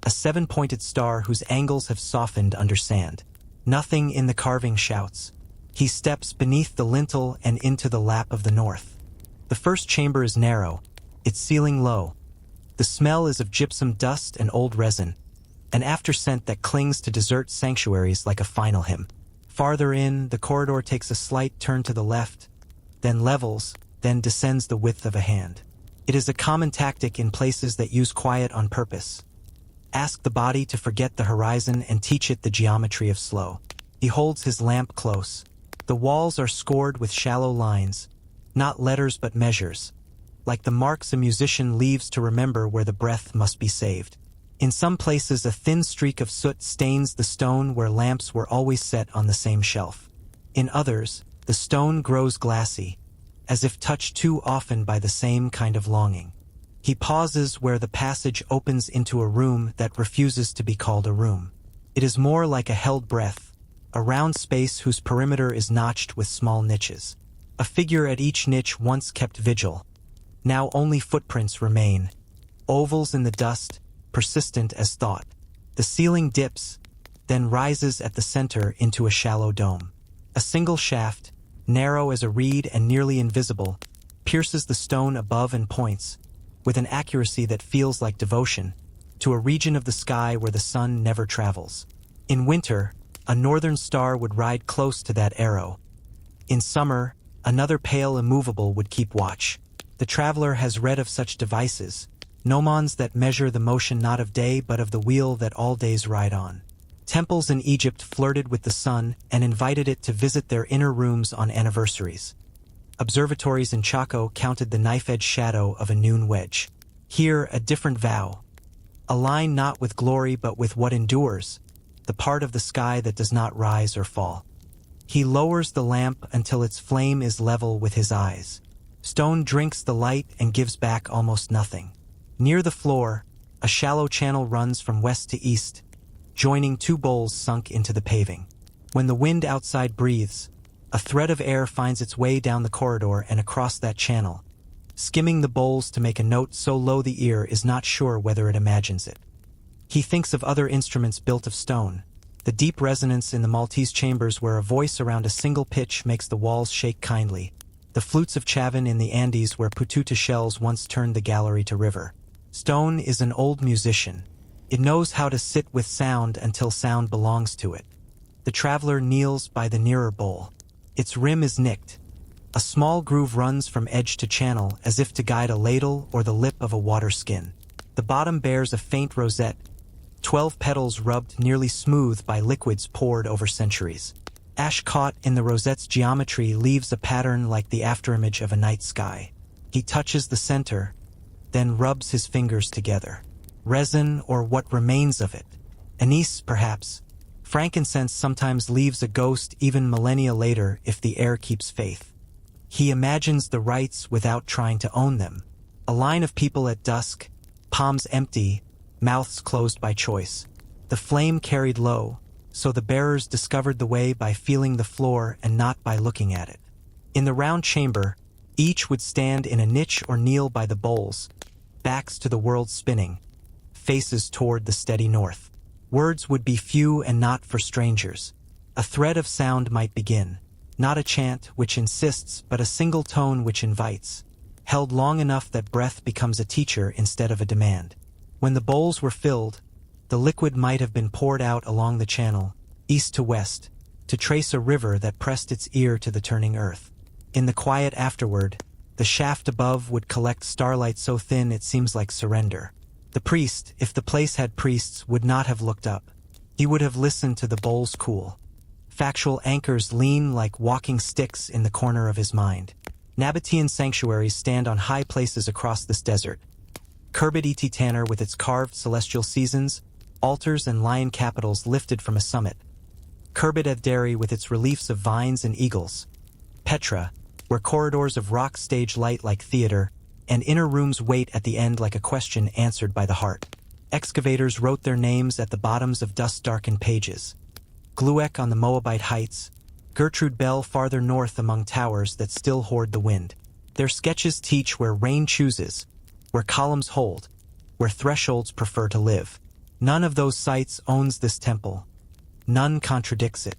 a seven-pointed star whose angles have softened under sand. Nothing in the carving shouts. He steps beneath the lintel and into the lap of the north. The first chamber is narrow, its ceiling low. The smell is of gypsum dust and old resin, an after-scent that clings to desert sanctuaries like a final hymn. Farther in, the corridor takes a slight turn to the left, then levels, then descends the width of a hand. It is a common tactic in places that use quiet on purpose. Ask the body to forget the horizon and teach it the geometry of slow. He holds his lamp close. The walls are scored with shallow lines, not letters but measures, like the marks a musician leaves to remember where the breath must be saved. In some places a thin streak of soot stains the stone where lamps were always set on the same shelf. In others, the stone grows glassy, as if touched too often by the same kind of longing. He pauses where the passage opens into a room that refuses to be called a room. It is more like a held breath, a round space whose perimeter is notched with small niches. A figure at each niche once kept vigil. Now only footprints remain, ovals in the dust, persistent as thought. The ceiling dips, then rises at the center into a shallow dome. A single shaft, narrow as a reed and nearly invisible, pierces the stone above and points, with an accuracy that feels like devotion, to a region of the sky where the sun never travels. In winter, a northern star would ride close to that arrow. In summer, another pale immovable would keep watch. The traveler has read of such devices, gnomons that measure the motion not of day but of the wheel that all days ride on. Temples in Egypt flirted with the sun and invited it to visit their inner rooms on anniversaries. Observatories in Chaco counted the knife-edge shadow of a noon wedge. Here, a different vow. A line not with glory but with what endures, the part of the sky that does not rise or fall. He lowers the lamp until its flame is level with his eyes. Stone drinks the light and gives back almost nothing. Near the floor, a shallow channel runs from west to east, joining two bowls sunk into the paving. When the wind outside breathes, a thread of air finds its way down the corridor and across that channel, skimming the bowls to make a note so low the ear is not sure whether it imagines it. He thinks of other instruments built of stone, the deep resonance in the Maltese chambers where a voice around a single pitch makes the walls shake kindly, the flutes of Chavin in the Andes where Pututa shells once turned the gallery to river. Stone is an old musician. It knows how to sit with sound until sound belongs to it. The traveler kneels by the nearer bowl. Its rim is nicked. A small groove runs from edge to channel as if to guide a ladle or the lip of a water skin. The bottom bears a faint rosette, 12 petals rubbed nearly smooth by liquids poured over centuries. Ash caught in the rosette's geometry leaves a pattern like the afterimage of a night sky. He touches the center, then rubs his fingers together. Resin or what remains of it. Anise, perhaps. Frankincense sometimes leaves a ghost even millennia later if the air keeps faith. He imagines the rites without trying to own them. A line of people at dusk, palms empty, mouths closed by choice. The flame carried low, so the bearers discovered the way by feeling the floor and not by looking at it. In the round chamber, each would stand in a niche or kneel by the bowls, backs to the world spinning, faces toward the steady north. Words would be few and not for strangers. A thread of sound might begin. Not a chant which insists, but a single tone which invites, held long enough that breath becomes a teacher instead of a demand. When the bowls were filled, the liquid might have been poured out along the channel, east to west, to trace a river that pressed its ear to the turning earth. In the quiet afterward, the shaft above would collect starlight so thin it seems like surrender. The priest, if the place had priests, would not have looked up. He would have listened to the bowls cool. Factual anchors lean like walking sticks in the corner of his mind. Nabatean sanctuaries stand on high places across this desert. Kerbet Et Tanner with its carved celestial seasons, altars and lion capitals lifted from a summit. Kerbet Deri with its reliefs of vines and eagles. Petra, where corridors of rock stage light like theater, and inner rooms wait at the end like a question answered by the heart. Excavators wrote their names at the bottoms of dust-darkened pages. Gluek on the Moabite heights, Gertrude Bell farther north among towers that still hoard the wind. Their sketches teach where rain chooses, where columns hold, where thresholds prefer to live. None of those sites owns this temple. None contradicts it.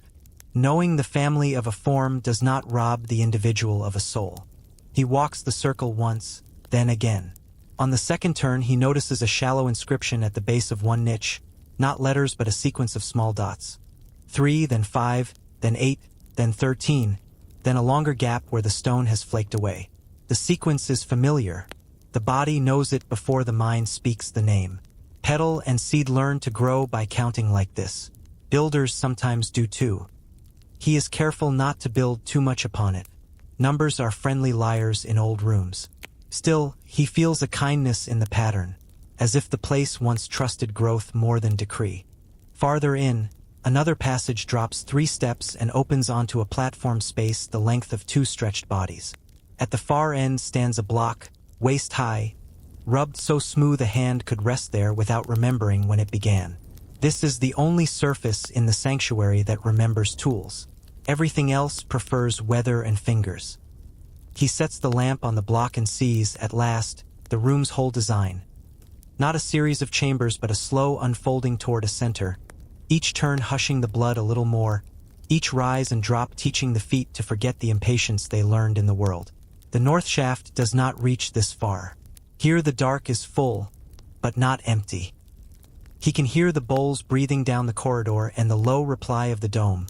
Knowing the family of a form does not rob the individual of a soul. He walks the circle once, then again. On the second turn he notices a shallow inscription at the base of one niche, not letters but a sequence of small dots. 3, then 5, then 8, then 13, then a longer gap where the stone has flaked away. The sequence is familiar. The body knows it before the mind speaks the name. Petal and seed learn to grow by counting like this. Builders sometimes do too. He is careful not to build too much upon it. Numbers are friendly liars in old rooms. Still, he feels a kindness in the pattern, as if the place once trusted growth more than decree. Farther in, another passage drops 3 steps and opens onto a platform space the length of 2 stretched bodies. At the far end stands a block, waist high, rubbed so smooth a hand could rest there without remembering when it began. This is the only surface in the sanctuary that remembers tools. Everything else prefers weather and fingers. He sets the lamp on the block and sees, at last, the room's whole design. Not a series of chambers but a slow unfolding toward a center, each turn hushing the blood a little more, each rise and drop teaching the feet to forget the impatience they learned in the world. The north shaft does not reach this far. Here the dark is full, but not empty. He can hear the bowls breathing down the corridor and the low reply of the dome,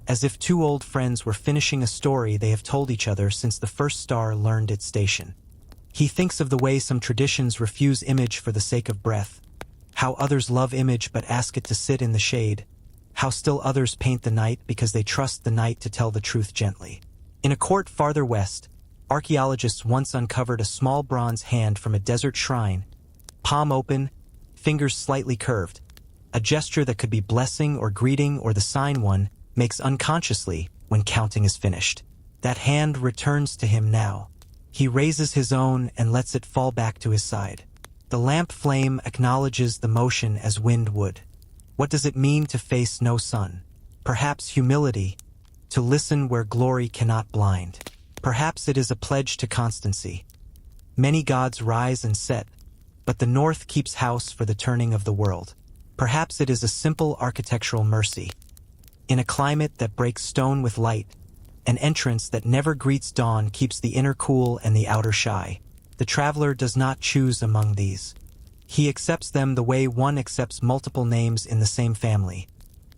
as if 2 old friends were finishing a story they have told each other since the first star learned its station. He thinks of the way some traditions refuse image for the sake of breath, how others love image but ask it to sit in the shade, how still others paint the night because they trust the night to tell the truth gently. In a court farther west, archaeologists once uncovered a small bronze hand from a desert shrine, palm open, fingers slightly curved, a gesture that could be blessing or greeting or the sign one makes unconsciously when counting is finished. That hand returns to him now. He raises his own and lets it fall back to his side. The lamp flame acknowledges the motion as wind would. What does it mean to face no sun? Perhaps humility, to listen where glory cannot blind. Perhaps it is a pledge to constancy. Many gods rise and set, but the north keeps house for the turning of the world. Perhaps it is a simple architectural mercy. In a climate that breaks stone with light, an entrance that never greets dawn keeps the inner cool and the outer shy. The traveler does not choose among these. He accepts them the way one accepts multiple names in the same family,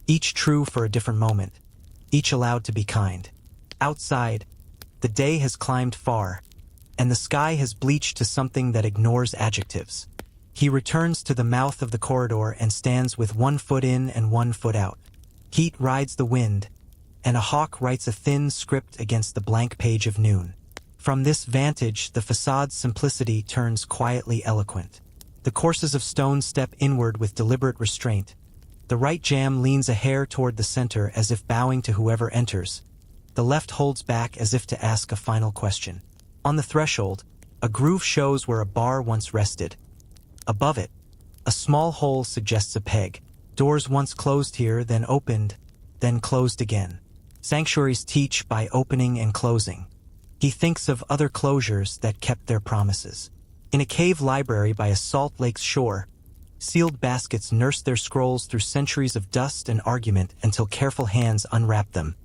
each true for a different moment, each allowed to be kind. Outside, the day has climbed far, and the sky has bleached to something that ignores adjectives. He returns to the mouth of the corridor and stands with 1 foot in and 1 foot out. Heat rides the wind, and a hawk writes a thin script against the blank page of noon. From this vantage, the facade's simplicity turns quietly eloquent. The courses of stone step inward with deliberate restraint. The right jamb leans a hair toward the center as if bowing to whoever enters. The left holds back as if to ask a final question. On the threshold, a groove shows where a bar once rested. Above it, a small hole suggests a peg. Doors once closed here, then opened, then closed again. Sanctuaries teach by opening and closing. He thinks of other closures that kept their promises. In a cave library by a salt lake's shore, sealed baskets nurse their scrolls through centuries of dust and argument until careful hands unwrap them.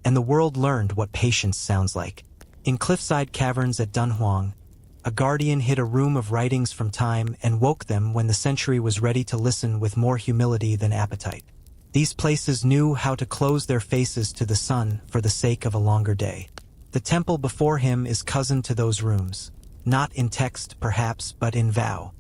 and the world learned what patience sounds like. In cliffside caverns at Dunhuang, a guardian hid a room of writings from time and woke them when the century was ready to listen with more humility than appetite. These places knew how to close their faces to the sun for the sake of a longer day. The temple before him is cousin to those rooms, not in text perhaps, but in vow.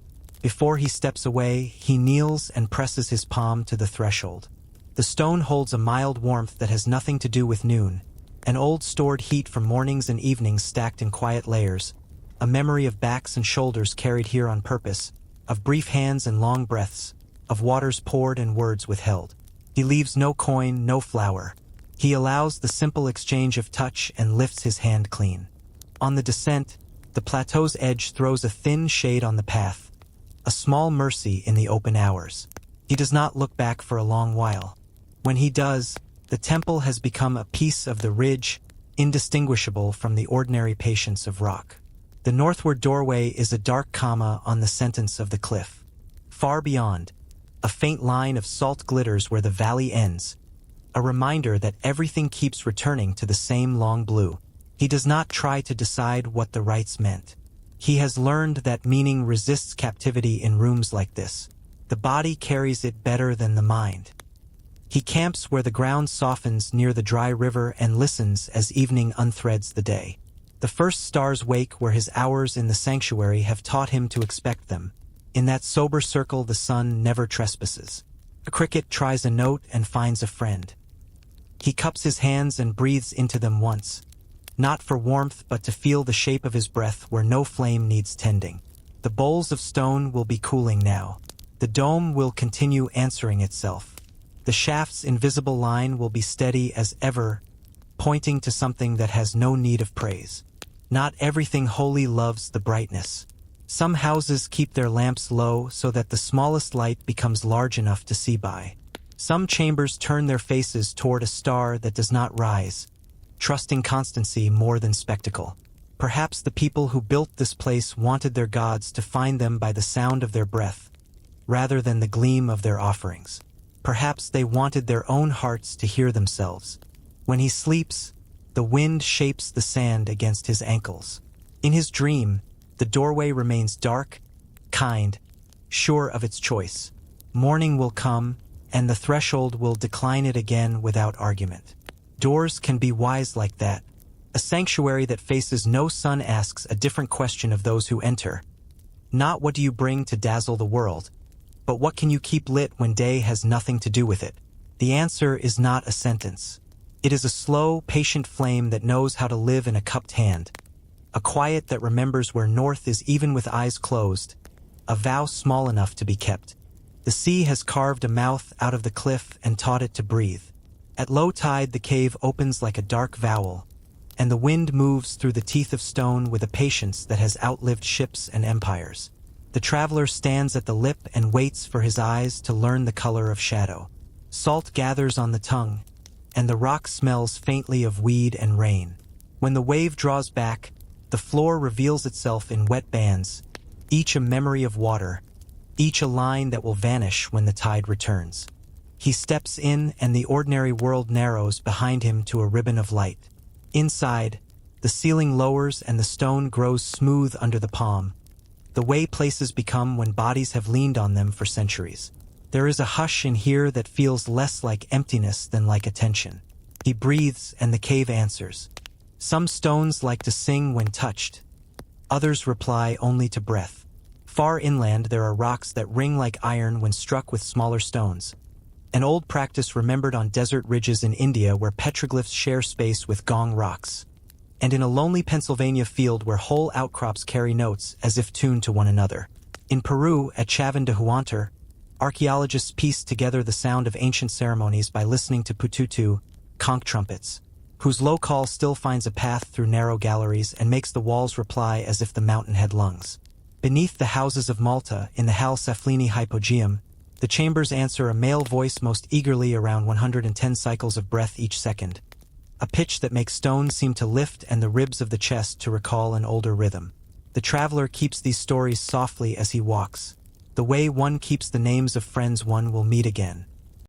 Before he steps away, he kneels and presses his palm to the threshold. The stone holds a mild warmth that has nothing to do with noon, an old stored heat from mornings and evenings stacked in quiet layers, a memory of backs and shoulders carried here on purpose, of brief hands and long breaths, of waters poured and words withheld. He leaves no coin, no flower. He allows the simple exchange of touch and lifts his hand clean. On the descent, the plateau's edge throws a thin shade on the path, a small mercy in the open hours. He does not look back for a long while. When he does, the temple has become a piece of the ridge, indistinguishable from the ordinary patience of rock. The northward doorway is a dark comma on the sentence of the cliff. Far beyond, a faint line of salt glitters where the valley ends, a reminder that everything keeps returning to the same long blue. He does not try to decide what the rites meant. He has learned that meaning resists captivity in rooms like this. The body carries it better than the mind. He camps where the ground softens near the dry river and listens as evening unthreads the day. The first stars wake where his hours in the sanctuary have taught him to expect them. In that sober circle the sun never trespasses. A cricket tries a note and finds a friend. He cups his hands and breathes into them once, not for warmth but to feel the shape of his breath where no flame needs tending. The bowls of stone will be cooling now. The dome will continue answering itself. The shaft's invisible line will be steady as ever, pointing to something that has no need of praise. Not everything holy loves the brightness. Some houses keep their lamps low so that the smallest light becomes large enough to see by. Some chambers turn their faces toward a star that does not rise, trusting constancy more than spectacle. Perhaps the people who built this place wanted their gods to find them by the sound of their breath, rather than the gleam of their offerings. Perhaps they wanted their own hearts to hear themselves. When he sleeps, the wind shapes the sand against his ankles. In his dream, the doorway remains dark, kind, sure of its choice. Morning will come, and the threshold will decline it again without argument. Doors can be wise like that. A sanctuary that faces no sun asks a different question of those who enter. Not what do you bring to dazzle the world, but what can you keep lit when day has nothing to do with it? The answer is not a sentence. It is a slow, patient flame that knows how to live in a cupped hand. A quiet that remembers where north is even with eyes closed. A vow small enough to be kept. The sea has carved a mouth out of the cliff and taught it to breathe. At low tide the cave opens like a dark vowel, and the wind moves through the teeth of stone with a patience that has outlived ships and empires. The traveler stands at the lip and waits for his eyes to learn the color of shadow. Salt gathers on the tongue, and the rock smells faintly of weed and rain. When the wave draws back, the floor reveals itself in wet bands, each a memory of water, each a line that will vanish when the tide returns. He steps in and the ordinary world narrows behind him to a ribbon of light. Inside, the ceiling lowers and the stone grows smooth under the palm, the way places become when bodies have leaned on them for centuries. There is a hush in here that feels less like emptiness than like attention. He breathes and the cave answers. Some stones like to sing when touched. Others reply only to breath. Far inland there are rocks that ring like iron when struck with smaller stones. An old practice remembered on desert ridges in India where petroglyphs share space with gong rocks. And in a lonely Pennsylvania field where whole outcrops carry notes as if tuned to one another. In Peru, at Chavín de Huántar, archaeologists pieced together the sound of ancient ceremonies by listening to pututu, conch trumpets, whose low call still finds a path through narrow galleries and makes the walls reply as if the mountain had lungs. Beneath the houses of Malta, in the Hal Saflieni hypogeum, the chambers answer a male voice most eagerly around 110 cycles of breath each second. A pitch that makes stone seem to lift and the ribs of the chest to recall an older rhythm. The traveler keeps these stories softly as he walks, the way one keeps the names of friends one will meet again.